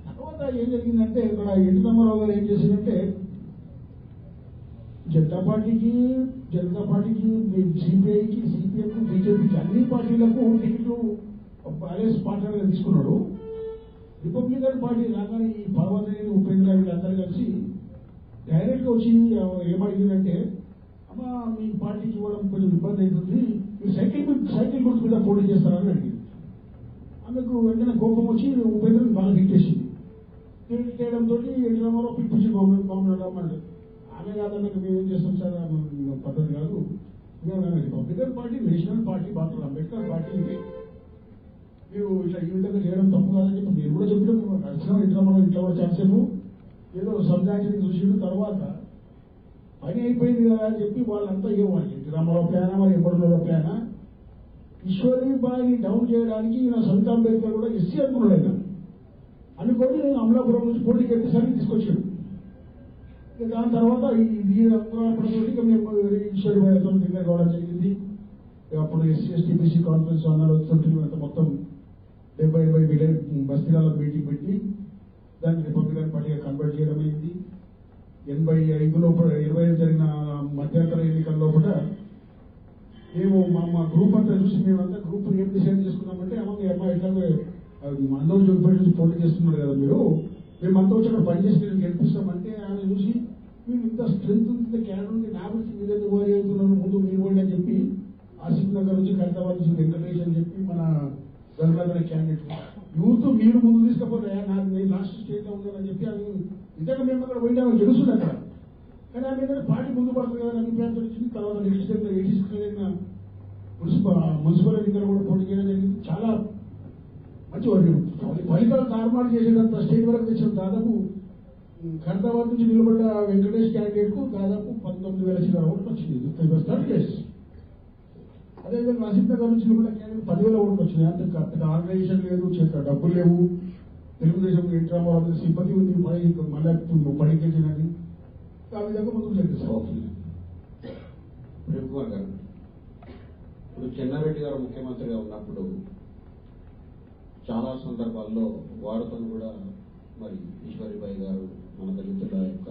తర్వాత ఏం జరిగిందంటే ఇక్కడ ఎన్టీ రామారావు గారు ఏం చేసిందంటే జనతా పార్టీకి సిపిఐకి సిపిఎంకి బీజేపీకి అన్ని పార్టీలకు టికెట్లు అలయన్స్ పార్టీలుగా తీసుకున్నాడు. రిపబ్లికన్ పార్టీ రాగానే ఈ పర్వతనేని ఉపేంద్ర వీళ్ళందరూ కలిసి డైరెక్ట్ గా వచ్చి ఏమడిగిందంటే అమ్మ మీ పార్టీకి ఇవ్వడం కొంచెం ఇబ్బంది అవుతుంది, మీరు సైకిల్ గుర్తు మీద పోటీ చేస్తారని అడిగింది. ఆమెకు వెంటనే కోపం వచ్చి ఉపేంద్రని బాగా తిట్టేసింది. చేయడంతో ఎన్టీ రామారావు పిలిపించి మామూలు రమ్మన్నాడు. ఆమె కాదన్నాక మేమేం చేస్తాం సార్, పద్ధతి కాదు, Republican party national party doctor Ambedkar party ఇది, మీరు ఇట్లా ఈ విధంగా చేయడం తప్పు కాదని చెప్పి మీరు కూడా చెప్పిన నడిచిన ఎన్టీ రామారావు ఇంట్లో కూడా చాలాసేపు ఏదో సంజాయించి చూసిన తర్వాత పని అయిపోయింది కదా అని చెప్పి వాళ్ళంతా ఏమని ఎన్టీ రామారావు ప్లానా మరి ఎవరిలో ప్లానా ఈశ్వరీబాయిని డౌన్ చేయడానికి ఈయన సొంత అంబేద్కర్ కూడా ఎస్సీ అనుకున్నాడు. ఆయన అనుకొని అమలాపురం నుంచి పోటీకి ఎత్తేసరికి తీసుకొచ్చాడు. దాని తర్వాత ఈ రంగురాపడంతో మేము ఈశ్వరీబాయితో దగ్గర కావడం జరిగింది. అప్పుడు ఎస్సీ ఎస్టీ బీసీ కాన్ఫరెన్స్ అన్నారు వచ్చి మొత్తం 70 బస్తీలలో మీటింగ్ పెట్టి దాన్ని రిపబ్లికన్ పార్టీగా కన్వర్ట్ చేయడం అయింది. 85 లోపల 25 జరిగిన మధ్యంతర ఎన్నికల లోపల మేము మా గ్రూప్ అంతా చూసి మేమంతా గ్రూప్ ఏం డిసైడ్ చేసుకున్నామంటే అమ్మాయి ఎట్లాగే అందరూ చూపెట్టి నుంచి పోటీ చేస్తున్నారు కదా మీరు, మేమంతా వచ్చి అక్కడ పనిచేసి నేను గెలిపిస్తామంటే ఆమె చూసి మీరు ఇంత స్ట్రెంత్ ఉంది, ఇంత క్యాడర్ ఉంది, నా గురించి మీరేది ఓరి అవుతున్నారు, ముందు మీరు ఓడి అని చెప్పి ఆసిఫ్ నగర్ నుంచి ఖైరతాబాద్ నుంచి వెంకటేష్ అని చెప్పి మన గంగాధర క్యాండిడేట్ యూత్ మీరు ముందు తీసుకపోతే నాకు నేను లాస్ట్ స్టేట్ లో ఉన్నానని చెప్పి అది నిజంగా మేము అక్కడ పోయినా తెలుస్తుంది అక్కడ. కానీ ఆమె ఏంటంటే పార్టీ ముందు పడుతుంది కదా అభిప్రాయంతో వచ్చింది. తర్వాత నెక్స్ట్ 86 మున్సిపల్ ఎన్నికలు కూడా పోటీ చేయడం జరిగింది. చాలా మంచి ఫలితాలు తారుమారు చేసేటంత స్టేట్ వరకు తెచ్చిన దాదాపు ఖైరతాబాద్ నుంచి నిలబడ్డ వెంకటేష్ క్యాండిడేట్ కు దాదాపు 19,000 చిల్లర ఓట్లు వచ్చింది. అదేవిధంగా ఆసిఫ్ నగర్ నుంచి నిలబడ్డ క్యాండిడేట్ 10,000 ఓట్లు వచ్చినాయి. అంత పెద్ద ఆర్గనైజేషన్ లేదు, చేత డబ్బులు లేవు, తెలుగుదేశం ఎన్టీ రామారావు మీద సింపతి ఉంది, మళ్ళీ పడికేసినది. ఆ విధంగా ముందుకు జరిగిస్తారు. ప్రేమ్కుమార్ గారు, ఇప్పుడు చెన్నారెడ్డి గారు ముఖ్యమంత్రిగా ఉన్నప్పుడు చాలా సందర్భాల్లో వారితో కూడా మరి ఈశ్వరీబాయి గారు మన దళితుల యొక్క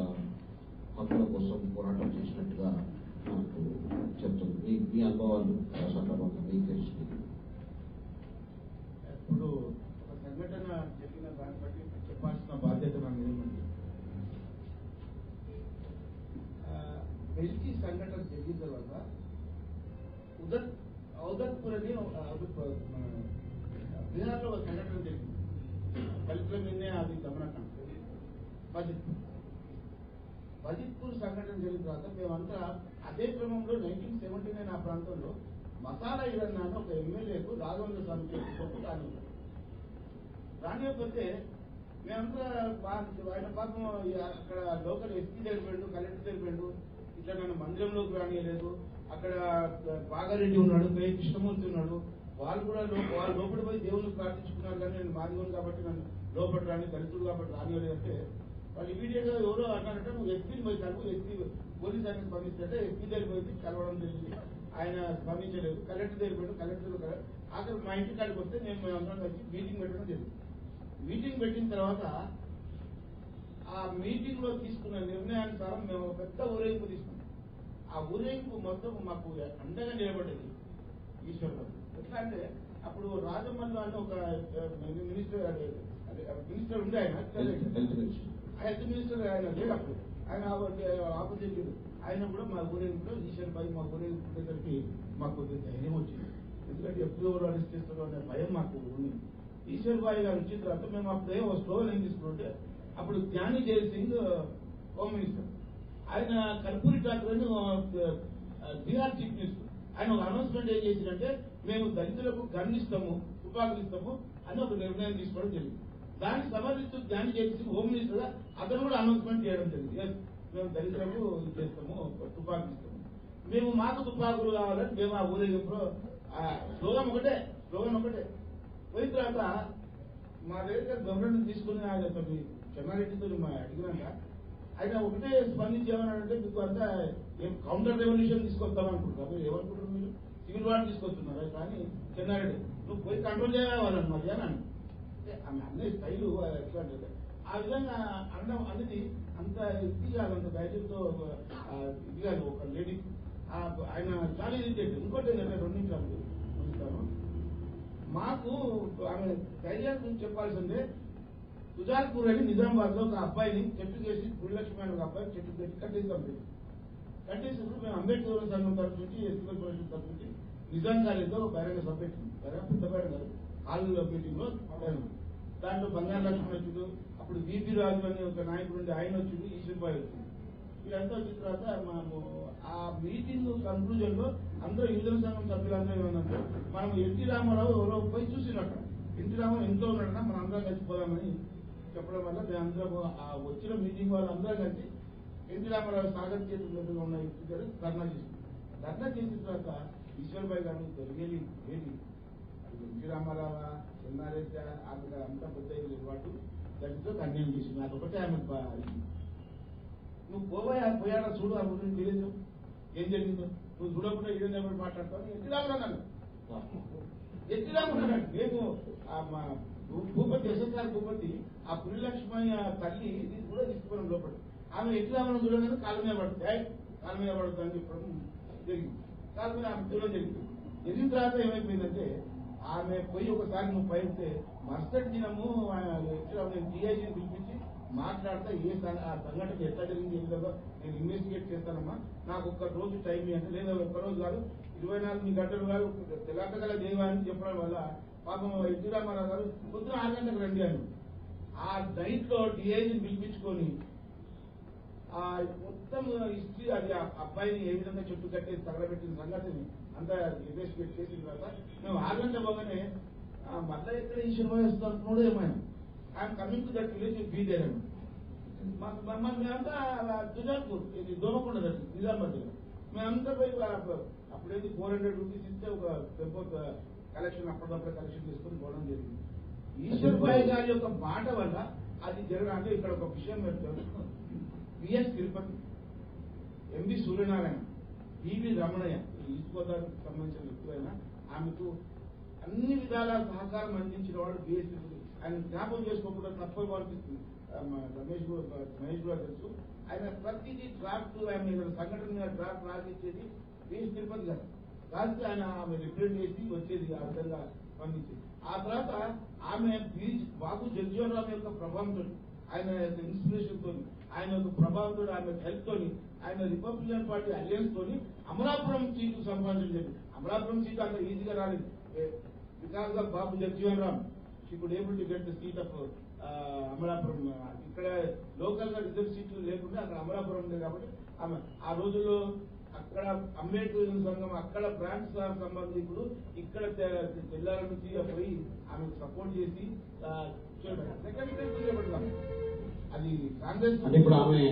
హక్కుల కోసం పోరాటం చేసినట్టుగా నాకు చెప్తుంది. మీ అనుభవాలు ఆ సందర్భంగా మీకు తెలిసింది. ఇప్పుడు ఒక సంఘటన జరిగిన దాన్ని బట్టి చెప్పాల్సిన బాధ్యత నాకు ఏమండి, బెల్కి సంఘటన జరిగిన తర్వాత ఔదత్పూర్ అని బీహార్లో ఒక సంఘటన జరిగింది. దళితుల మీదనే అది గమనకం బజిత్పూర్ సంఘటన జరిగిన తర్వాత మేమంతా అదే క్రమంలో 1979 ఆ ప్రాంతంలో మసాలా ఈరన్న అని ఒక ఎమ్మెల్యేకు రాఘవేంద్ర స్వామి రానియకపోతే మేమంతా ఆయన పాపం అక్కడ లోకల్ ఎస్పీ తెలిపాడు, కలెక్టర్ తెలిపాడు, ఇట్లా నన్ను మందిరంలోకి రానియలేదు. అక్కడ బాగారెడ్డి ఉన్నాడు, పేరు కృష్ణమూర్తి ఉన్నాడు, వాళ్ళు కూడా వాళ్ళు లోపలి పోయి దేవుని ప్రార్థించుకున్నారు. కానీ నేను మాదిగోను కాబట్టి నన్ను లోపల రాని, దళితుడు కాబట్టి రానియలేదంటే వాళ్ళు ఇమీడియట్ గా ఎవరో అన్నారంటే నువ్వు ఎస్పీని పోయి కలుపు, ఎస్పీ పోలీస్ ఆయన స్పందిస్తే ఎస్పీ దగ్గర పోయి కలవడం జరిగింది. ఆయన స్పందించలేదు. కలెక్టర్ దగ్గర పోయాడు, కలెక్టర్ అక్కడ మా ఇంటి కాడికి వస్తే నేను అందరం కలిసి మీటింగ్ పెట్టడం జరిగింది. మీటింగ్ పెట్టిన తర్వాత ఆ మీటింగ్ లో తీసుకున్న నిర్ణయానుసారం మేము పెద్ద ఊరేగింపు తీసుకున్నాం. ఆ ఊరేగింపు మొత్తం మాకు అండగా నిలబడేది ఈశ్వరరావు. ఎట్లా అంటే అప్పుడు రాజమల్లు అని ఒక మినిస్టర్ ఉండే, ఆయన హెల్త్ మినిస్టర్ ఆయన లేడు అప్పుడు, ఆయన ఆపోజిట్. ఆయన కూడా మా ఊరేగింపులో ఈశ్వర్ భాయ్ మా ఊరేగింపు ఉండేసరికి మాకు కొద్దిగా ధైర్యం వచ్చింది. ఎందుకంటే ఎప్పుడు ఎవరు అరెస్ట్ చేస్తారో అనే భయం మాకు ఉంది. ఈశ్వర్ భాయ్ గారు వచ్చిన తర్వాత మేము అప్పుడే ఒక స్లోగన్ ఏం తీసుకుంటే, అప్పుడు జ్ఞాని జైల్ సింగ్ హోమ్ మినిస్టర్, ఆయన కర్పూరి ఠాకూర్ అని బీహార్ చీఫ్ మినిస్టర్, ఆయన ఒక అనౌన్స్మెంట్ ఏం చేసిందంటే మేము దళితులకు గన్ ఇస్తాము, తుపాకులు ఇస్తాము అని ఒక నిర్ణయం తీసుకోవడం జరిగింది. దాన్ని సమర్థిస్తూ జ్ఞాని జైల్ సింగ్ హోమ్ మినిస్టర్ గా అతను కూడా అనౌన్స్మెంట్ చేయడం జరిగింది. మేము దళితులకు చేస్తాము, తుపాకులు ఇస్తాము, మేము మాకు తుపాకులు కావాలని మేము ఆ ఊరేగింపులో స్లోగన్ ఒకటే పోయిన తర్వాత మా దగ్గర గవర్నమెంట్ తీసుకుని ఆయన చెన్నారెడ్డితో అడిగినాక ఆయన ఒకటే స్పందించి ఏమన్నాడంటే మీకు అంతా ఏం కౌంటర్ రెవల్యూషన్ తీసుకొస్తామనుకుంటున్నారు, మీరు ఏమనుకుంటున్నారు, మీరు సివిల్ వార్ తీసుకొస్తున్నారు. కానీ చెన్నారెడ్డి నువ్వు పోయి కంట్రోల్ చేయాలని మరి అని ఆమె అన్ని స్టైలు ఎట్లా అంటే ఆ విధంగా అనడం అనేది అంత ఇది కాదు, అంత ధైర్యంతో ఇది కాదు. ఒక లేడీ ఆయన చాలా ఇరిటేట్. ఇంకోటి ఏంటంటే 2 నిమిషాలు ఉంచుతాను. మాకు ఆమె ధైర్యాన్ని గురించి చెప్పాల్సిందే. సుజాత్పూర్ అని నిజామాబాద్ లో ఒక అబ్బాయిని చెట్టు చేసి గురులక్ష్మి ఒక అబ్బాయిని చెట్టు పెట్టి కట్టేసాం. కట్టేసినప్పుడు మేము అంబేద్కర్ సంఘం తరఫు నుంచి, ఎస్సీ పరిషత్ తరఫు నుంచి నిజాం కాలేజీలో బహిరంగ సభ పెట్టింది. పెద్ద బహిరంగ హాల్లో మీటింగ్ లో దాంట్లో బంగారు లక్ష్మణ్ వచ్చిండు, అప్పుడు బీపీ రాజు అని ఒక నాయకుడు ఉండి ఆయన వచ్చిండు, ఈశ్వర్ భాయ్ వచ్చింది. వీళ్ళంతా వచ్చిన తర్వాత మనము ఆ మీటింగ్ కన్క్లూజన్ లో అందరూ యువజన సంఘం సభ్యులందరూ ఏమన్నంటే మనం ఎన్టీ రామారావు ఎవరో పోయి చూసినట్ట, ఎన్టీ రామారావు ఇంట్లో ఉన్నాడన్నా మనం అందరం కలిసిపోదామని చెప్పడం వల్ల మేమందరం ఆ వచ్చిన మీటింగ్ వాళ్ళందరం కలిసి ఎన్టీ రామారావు సాగర్ చేతుల్లో ఉన్న దగ్గర ధర్నా చేసింది. ధర్నా చేసిన తర్వాత ఈశ్వర్ భాయ్ గారు జరిగేది ఏది ఎన్టీ రామారావు చెన్నారెడ్డి అంతా పెద్ద పాటు దానితో అన్యాయం చేసింది. అదొకటే ఆమె నువ్వు పోయాడా చూడు, ఆ ఊరిని తెలియదు ఏం జరిగిందో, నువ్వు చూడకుండా ఏదైనా మాట్లాడతావు. ఎన్టీ రామారావు మేము భూపతి ఎస్ఎస్ఆర్ భూపతి ఆ పులిలక్ష్మయ్య తల్లి కూడా తీసుకున్నాం లోపల. ఆమె ఎన్టీ రామారావు చూడగానే కాళ్ళ మీద పడుతుందని చెప్పడం జరిగింది. కాళ్ళ మీద ఆమె చూడడం జరిగింది. జరిగిన తర్వాత ఏమైపోయిందంటే ఆమె పోయి ఒకసారి నువ్వు పైతే మరుసటి దినము డిఐజీని పిలిపించి మాట్లాడతా ఆ సంఘటన ఎట్లా జరిగింది ఏ విధంగా నేను ఇన్వెస్టిగేట్ చేస్తానమ్మా, నాకు ఒక్క రోజు టైం అంటే లేదా ఒక్కరోజు కాదు 24 గంటలు కాదు తెలంగాణ దేవాలని చెప్పడం వల్ల పాపం ఎన్టీ రామారావు గారు పొద్దున 6 గంటలకు రండి అని ఆ నైట్ లో డిఐజీని పిలిపించుకొని ఆ మొత్తం హిస్టరీ అది అబ్బాయిని ఏ విధంగా చుట్టూ కట్టేసి తగలబెట్టిన సంగతిని అంతా ఇన్వెస్టిగేట్ చేసిన తర్వాత మేము 6 గంటల పోగానే మళ్ళీ ఎక్కడ ఈశ్వర్ భాయ్ వస్తున్నాడు ఏమైనా I'm coming to that village be there అని మేమంతా సుజాత్పూర్ ఇది దోమకొండ నిజామాబాద్ మేమంతా పోయి అప్పుడేది 400 రూపీస్ ఇస్తే ఒక టెంపో కలెక్షన్ అప్పటికప్పుడు కలెక్షన్ చేసుకుని పోవడం జరిగింది. ఈశ్వర్ భాయ్ గారి యొక్క మాట వల్ల అది జరగడం. అంటే ఇక్కడ ఒక విషయం పెడతాను. BS Tirupati, MB Suryanarayana, BV Ramanaiah east గోదావరికి సంబంధించిన వ్యక్తులైనా ఆమెకు అన్ని విధాల సహకారం అందించిన వాడు బిఎస్ తిరుపతి. ఆయన జ్ఞాపకం చేసుకోకుండా తప్పని అనిపిస్తుంది. మహేష్ కూడా తెలుసు. ఆయన ప్రతిదీ డ్రాఫ్ట్ ఆయన సంఘటన మీద డ్రాఫ్ట్ రాసిచ్చేది బిఎస్ తిరుపతి గారు. రాసి ఆయన ఆమె రిప్రజెంట్ చేసి వచ్చేది ఆ విధంగా స్పందించేది. ఆ తర్వాత ఆమె బాబు జగజీవన్ రామ్ యొక్క ప్రభావంతో, ఆయన ఇన్స్పిరేషన్ తోని, ఆయన యొక్క ప్రభావంతో, ఆమె హెల్ప్ తోని, ఆయన రిపబ్లికన్ పార్టీ అలయన్స్ తోని అమలాపురం సీటు సంపాదించలేదు. అమలాపురం సీటు అంత ఈజీగా రాలేదు. Because of Babu Jagjivan Ram she could able to get the seat of Amalapuram. ఇక్కడ లోకల్ గా రిజర్వ్ సీట్లు లేకుండా అక్కడ అమలాపురం ఉంది కాబట్టి ఆమె ఆ రోజుల్లో అక్కడ అంబేద్కర్ సంఘం అక్కడ బ్రాంచ్ సంబంధికుడు ఇక్కడ జిల్లాల నుంచి పోయి ఆమెకు సపోర్ట్ చేసి సెకండ్ అది కాంగ్రెస్. అంటే ఇప్పుడు ఆమె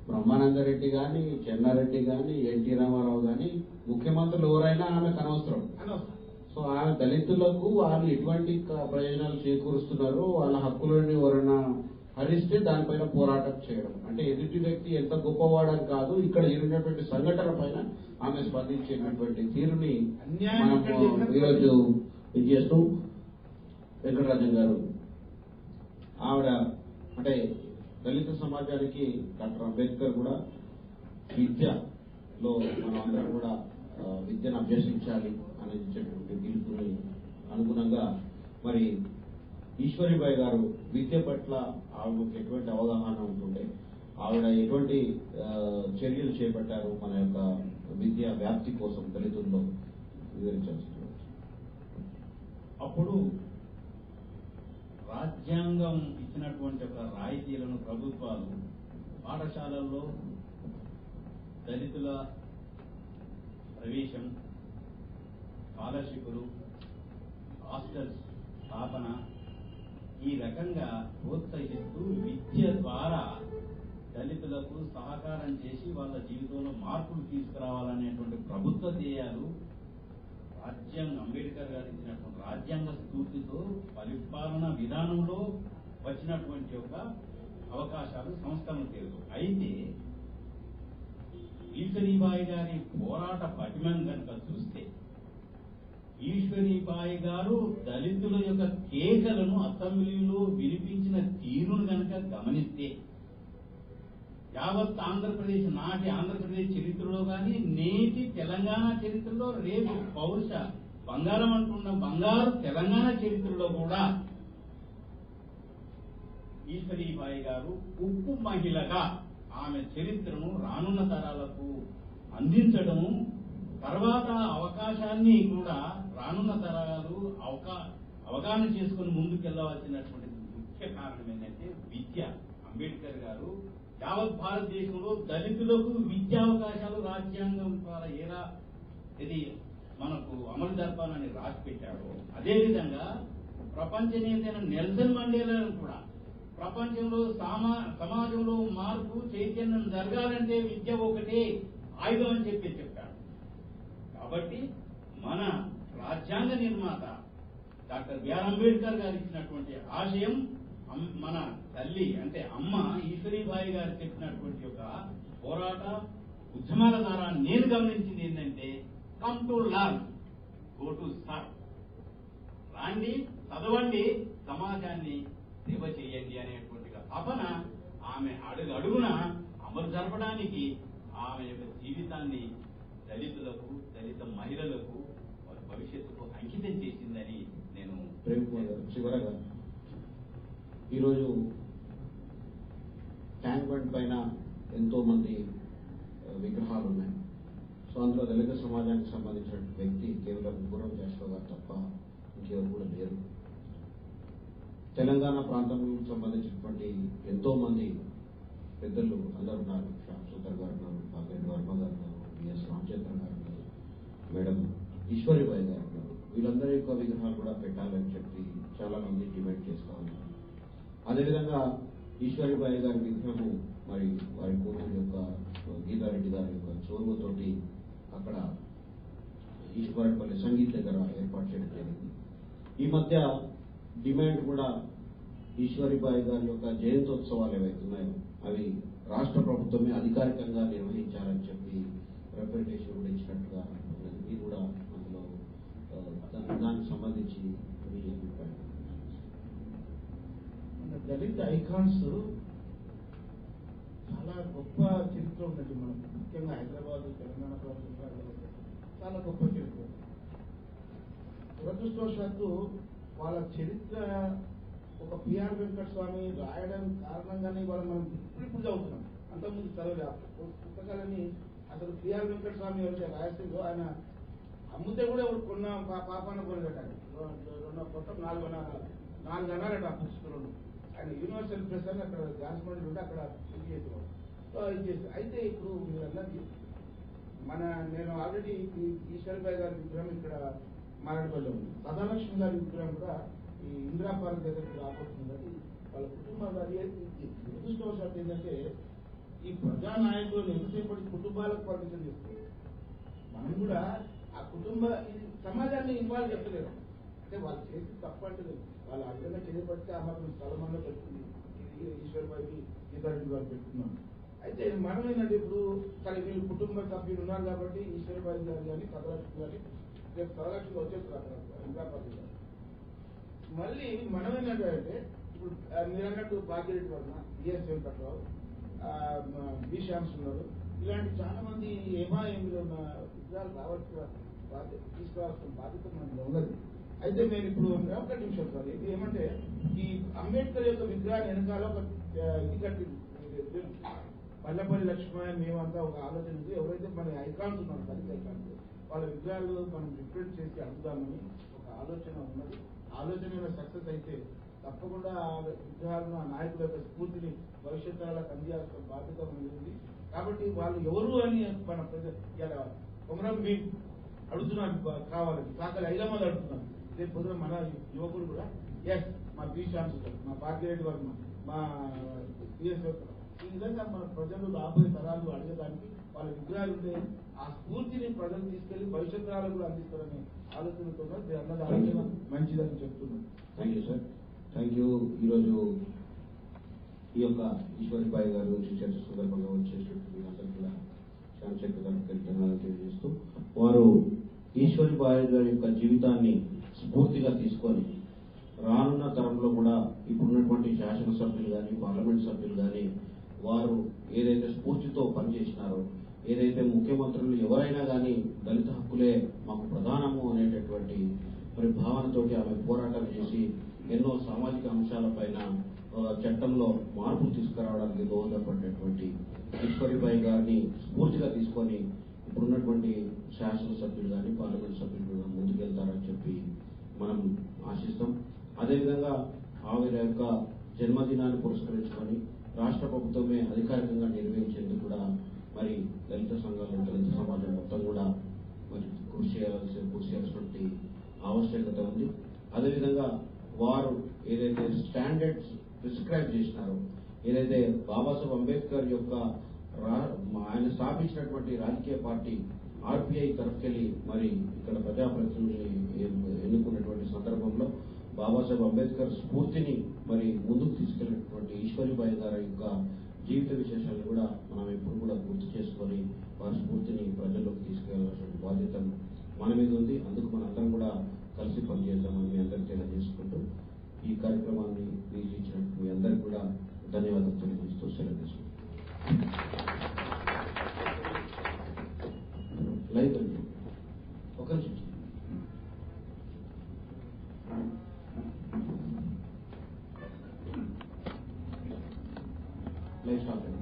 బ్రహ్మానందరెడ్డి కానీ, చెన్నారెడ్డి కానీ, ఎన్టీ రామారావు కానీ, ముఖ్యమంత్రులు ఎవరైనా ఆమెకు అనవసరం. సో ఆమె దళితులకు వాళ్ళు ఎటువంటి ప్రయోజనాలు చేకూరుస్తున్నారో వాళ్ళ హక్కులను ఎవరైనా హరిస్తే దానిపైన పోరాటం చేయడం, అంటే ఎదుటి వ్యక్తి ఎంత గొప్పవాడని కాదు, ఇక్కడ జరిగినటువంటి సంఘటనల పైన ఆమె స్పందించేటటువంటి తీరుని మనం ఈరోజు ఇది చేస్తూ వెంకటరాజన్ గారు ఆవిడ అంటే దళిత సమాజానికి డాక్టర్ అంబేద్కర్ కూడా విద్యలో మనం అందరం కూడా విద్యను అభ్యసించాలి అనేటువంటి పిలుపుని అనుగుణంగా మరి ఈశ్వరీబాయి గారు విద్య పట్ల ఆవిడకి ఎటువంటి అవగాహన ఉంటుండే, ఆవిడ ఎటువంటి చర్యలు చేపట్టారు మన యొక్క విద్యా వ్యాప్తి కోసం దళితుల్లో వివరించాల్సి. అప్పుడు రాజ్యాంగం ఇచ్చినటువంటి ఒక రాయితీలను ప్రభుత్వాలు పాఠశాలల్లో దళితుల ప్రవేశం, స్కాలర్షిప్లు, హాస్టల్స్ స్థాపన ఈ రకంగా ప్రోత్సహిస్తూ విద్య ద్వారా దళితులకు సహకారం చేసి వాళ్ళ జీవితంలో మార్పులు తీసుకురావాలనేటువంటి ప్రభుత్వ ధ్యేయాలు అంబేద్కర్ గారు ఇచ్చినటువంటి రాజ్యాంగ స్ఫూర్తితో పరిపాలన విధానంలో వచ్చినటువంటి యొక్క అవకాశాలు సంస్కరణ తెలుసు. అయితే ఈశ్వరీబాయి గారి పోరాట పటిమను కనుక చూస్తే, ఈశ్వరీబాయి గారు దళితుల యొక్క కేకలను అసెంబ్లీలో వినిపించిన తీరును కనుక గమనిస్తే, యావత్ ఆంధ్రప్రదేశ్ నాటి ఆంధ్రప్రదేశ్ చరిత్రలో కానీ నేటి తెలంగాణ చరిత్రలో, రేపు పౌరుష బంగారం అంటున్న బంగారు తెలంగాణ చరిత్రలో కూడా ఈశ్వరీబాయి గారు ఉప్పు మహిళగా ఆమె చరిత్రను రానున్న తరాలకు అందించడము, తర్వాత అవకాశాన్ని కూడా రానున్న తరాలు అవగాహన చేసుకుని ముందుకెళ్లవలసినటువంటి ముఖ్య కారణం ఏంటంటే విద్య. అంబేద్కర్ గారు యావత్ భారతదేశంలో దళితులకు విద్యావకాశాలు రాజ్యాంగం ద్వారా ఎలా ఇది మనకు అమలు జరపాలని రాసి పెట్టాడో, అదేవిధంగా ప్రపంచ నేతైన నెల్సన్ మండేలాను కూడా ప్రపంచంలో సమాజంలో మార్పు చైతన్యం జరగాలంటే విద్య ఒకటే ఆయుధం అని చెప్పాడు. కాబట్టి మన రాజ్యాంగ నిర్మాత డాక్టర్ బిఆర్ అంబేద్కర్ గారు ఇచ్చినటువంటి ఆశయం, మన తల్లి అంటే అమ్మ ఈశ్వరీబాయి గారు చెప్పినటువంటి యొక్క పోరాట ఉద్యమాల ద్వారా నేను గమనించింది ఏంటంటే, come to learn, go to serve. రాండి, చదవండి, సమాజాన్ని సేవ చేయండి అనేటువంటి తపన ఆమె అడుగున అమలు జరపడానికి ఆమె యొక్క జీవితాన్ని దళితులకు, దళిత మహిళలకు, వారి భవిష్యత్తుకు అంకితం చేసిందని నేను చివరగా ఈరోజు ట్యాంక్ బండ్ పైన ఎంతో మంది విగ్రహాలు ఉన్నాయి. సో అందులో దళిత సమాజానికి సంబంధించిన వ్యక్తి కేవలం పూర్వం చేస్తా గారు తప్ప ఇంకెవరు కూడా లేరు. తెలంగాణ ప్రాంతానికి సంబంధించినటువంటి ఎంతో మంది పెద్దలు అందరు ఉన్నారు. శ్యామ్ సుందర్ గారు ఉన్నారు, పార్లెంట్ వర్మ గారు ఉన్నారు, బిఎస్ రామచంద్ర గారు ఉన్నారు, మేడం ఈశ్వరీబాయి గారు ఉన్నారు. వీళ్ళందరి యొక్క విగ్రహాలు కూడా పెట్టాలని చెప్పి చాలా మంది డిమాండ్ చేస్తూ ఉన్నారు. అదేవిధంగా ఈశ్వరీబాయి గారి విగ్రహము మరి వారి కూతురు యొక్క గీతారెడ్డి గారి యొక్క చోరువతోటి అక్కడ ఈశ్వరపల్లి సంగీత్ దగ్గర ఏర్పాటు చేయడం జరిగింది. ఈ మధ్య డిమాండ్ కూడా ఈశ్వరీబాయి గారి యొక్క జయంతోత్సవాలు ఏవైతున్నాయో అవి రాష్ట్ర ప్రభుత్వమే అధికారికంగా నిర్వహించాలని చెప్పి రిప్రజెంటేషన్ కూడా ఇచ్చినట్టుగా ఉన్నది. మీరు కూడా అందులో దానికి సంబంధించి మీ అభిప్రాయం? దళిత ఐకాన్స్ చాలా గొప్ప చరిత్ర ఉన్నది మనకు, ముఖ్యంగా హైదరాబాద్, తెలంగాణ ప్రాంతంలో చాలా గొప్ప చరిత్ర. దురదృష్టవశాత్తు వాళ్ళ చరిత్ర ఒక పిఆర్ వెంకటస్వామి రాయడం కారణంగానే ఇవాళ మనం ఇప్పుడు చదువుతున్నాం. అంతకుముందు చదవలే పుస్తకాలని. అసలు పిఆర్ వెంకటస్వామి ఎవరైతే రాయస్తుందో ఆయన అమ్ముతే కూడా కొన్న పాపాన కొనగట్టాలి. 4 అన్నారట ఆ పుస్తకంలో. ఆయన యూనివర్సల్ ప్రెస్ అని అక్కడ జాన్స్మెంట్ ఉంటే అక్కడ ఇది చేసేవాడు. సో ఇది చేస్తే అయితే ఇప్పుడు మీరు అన్నది నేను ఆల్రెడీ ఈశ్వరీబాయి గారి విగ్రహం ఇక్కడ మారేడుపల్లిలో ఉంది. సదాలక్ష్మి గారి విగ్రహం కూడా ఈ ఇందిరా పార్క్ దగ్గరికి రాబోతుంది. వాళ్ళ కుటుంబం గారి దురదృష్టవశాత్తు ఏంటంటే ఈ ప్రజానాయకులను ఎంతసేపటి కుటుంబాలకు పరిమితం చేస్తారు. మనం కూడా ఆ కుటుంబ సమాజాన్ని ఇన్వాల్వ్ చేస్తలేరు. అంటే వాళ్ళు చేసి తప్పంటలేదు, వాళ్ళు అర్థంగా చేయబడితే ఆ మాత్రం స్థలమన్నా పెట్టుకుంది. ఇది ఈశ్వర్బాయికి గీతారెడ్డి గారు పెట్టుకున్నాం. అయితే మనం ఏంటంటే ఇప్పుడు కానీ వీళ్ళు కుటుంబ సభ్యులు ఉన్నారు కాబట్టి ఈశ్వర్బాయి గారు కానీ కథలక్ష్మి కానీ రేపు కథలక్ష్మి వచ్చేస్తారు ఇంద్రాపతి గారు. మళ్ళీ మనం ఏంటంటే ఇప్పుడు మీరు అన్నట్టు భాగ్యరెడ్డి వర్మ, బిఎస్ వెంకట్రావు, బి శ్యామ్స్ ఉన్నారు. ఇలాంటి చాలా మంది ఏమాఎంలో ఉన్న విగ్రహాలు రావాల్సిన తీసుకురావాల్సిన బాధ్యత మనకి ఉన్నది. అయితే నేను ఇప్పుడు ఒక నిమిషం సార్, ఇది ఏమంటే ఈ అంబేద్కర్ యొక్క విగ్రహాన్ని వెనకాల ఒక ఇది కట్టింది. పల్లెపల్లి లక్ష్మయ్య మేమంతా ఒక ఆలోచన ఉంది. ఎవరైతే మన ఐకాన్స్ ఉన్నారు దళిత ఐకాన్స్ వాళ్ళ విగ్రహాలు మనం రిప్రజెంట్ చేసి అడుగుదామని ఒక ఆలోచన ఉన్నది. ఆలోచన సక్సెస్ అయితే తప్పకుండా ఆ విగ్రహాలను ఆ నాయకుల యొక్క స్ఫూర్తిని భవిష్యత్ తరాలకు అందించాల్సిన బాధ్యత ఉంది. కాబట్టి వాళ్ళు ఎవరు అని మన ఇలా కొమరం భీం అడుగుతున్నారు కావాలని, కాకలు ఐలమ్మలు అడుగుతున్నారు. రేపు పొద్దున మన యువకులు కూడా ఎస్ మా బి శ్యామ్స్ గారు, మా భాగ్యరెడ్డి వర్మ, మా బిఎస్ ఈ విధంగా మన ప్రజలు రాబోయే తరాలు అడిగేదానికి వాళ్ళ విగ్రహాలు ఉంటే ఆ స్ఫూర్తిని ప్రజలు తీసుకెళ్లి భవిష్యత్ తరాలకు కూడా అందిస్తారనే ఆలోచనతో అన్నది ఆలోచన మంచిదని చెప్తున్నాను. Thank you sir, thank you. ఈరోజు ఈ యొక్క ఈశ్వరిబాయి గారి గురించి చర్చ సందర్భంగా వచ్చేసినటువంటి అందరికీ కూడా చంద్రశేఖర్ గారికి ధన్యవాదాలు తెలియజేస్తూ, వారు ఈశ్వరిబాయి గారి యొక్క జీవితాన్ని స్ఫూర్తిగా తీసుకొని రానున్న తరంలో కూడా ఇప్పుడున్నటువంటి శాసనసభ్యులు కానీ పార్లమెంట్ సభ్యులు కానీ వారు ఏదైతే స్ఫూర్తితో పనిచేసినారో, ఏదైతే ముఖ్యమంత్రులు ఎవరైనా కానీ దళిత హక్కులే మాకు ప్రధానము అనేటటువంటి మరి భావనతోటి ఆమె పోరాటం చేసి ఎన్నో సామాజిక అంశాలపైన చట్టంలో మార్పులు తీసుకురావడానికి దోహదపడినటువంటి ఈశ్వరిబాయి గారిని స్ఫూర్తిగా తీసుకొని ఇప్పుడున్నటువంటి శాసనసభ్యులు కానీ పార్లమెంట్ సభ్యులు కూడా ముందుకెళ్తారని చెప్పి మనం ఆశిస్తాం. అదేవిధంగా ఆవిడ యొక్క జన్మదినాన్ని పురస్కరించుకొని రాష్ట్ర ప్రభుత్వమే అధికారికంగా నిర్వహించేందుకు కూడా మరి దళిత సంఘాలు, దళిత సమాజం మొత్తం కూడా మరి కృషి చేయాల్సినటువంటి ఆవశ్యకత ఉంది. అదేవిధంగా వారు ఏదైతే స్టాండర్డ్స్ ప్రిస్క్రైబ్ చేసినారో, ఏదైతే బాబాసాహెబ్ అంబేద్కర్ యొక్క ఆయన స్థాపించినటువంటి రాజకీయ పార్టీ ఆర్పిఐ తరఫుకెళ్ళి మరి ఇక్కడ ప్రజాప్రతినిధుల్ని ఎన్నుకున్నటువంటి సందర్భంలో బాబాసాహెబ్ అంబేద్కర్ స్ఫూర్తిని మరి ముందుకు తీసుకెళ్లినటువంటి ఈశ్వరిబాయి గారి యొక్క జీవిత విశేషాలను కూడా మనం ఎప్పుడు కూడా గుర్తు చేసుకొని వారి స్ఫూర్తిని ప్రజల్లోకి తీసుకెళ్లాల్సిన బాధ్యత మన మీద ఉంది. అందుకు మనందరం కూడా కలిసి పనిచేద్దామని మీ అందరికీ తెలియజేసుకుంటూ ఈ కార్యక్రమాన్ని వీక్షించినట్టు మీ అందరికీ కూడా ధన్యవాదాలు తెలియజేస్తూ సెలవు తీసుకుంటాం. లైవ్ అండి, ఒక నిమిషం. లైవ్ స్టార్ట్ అయిన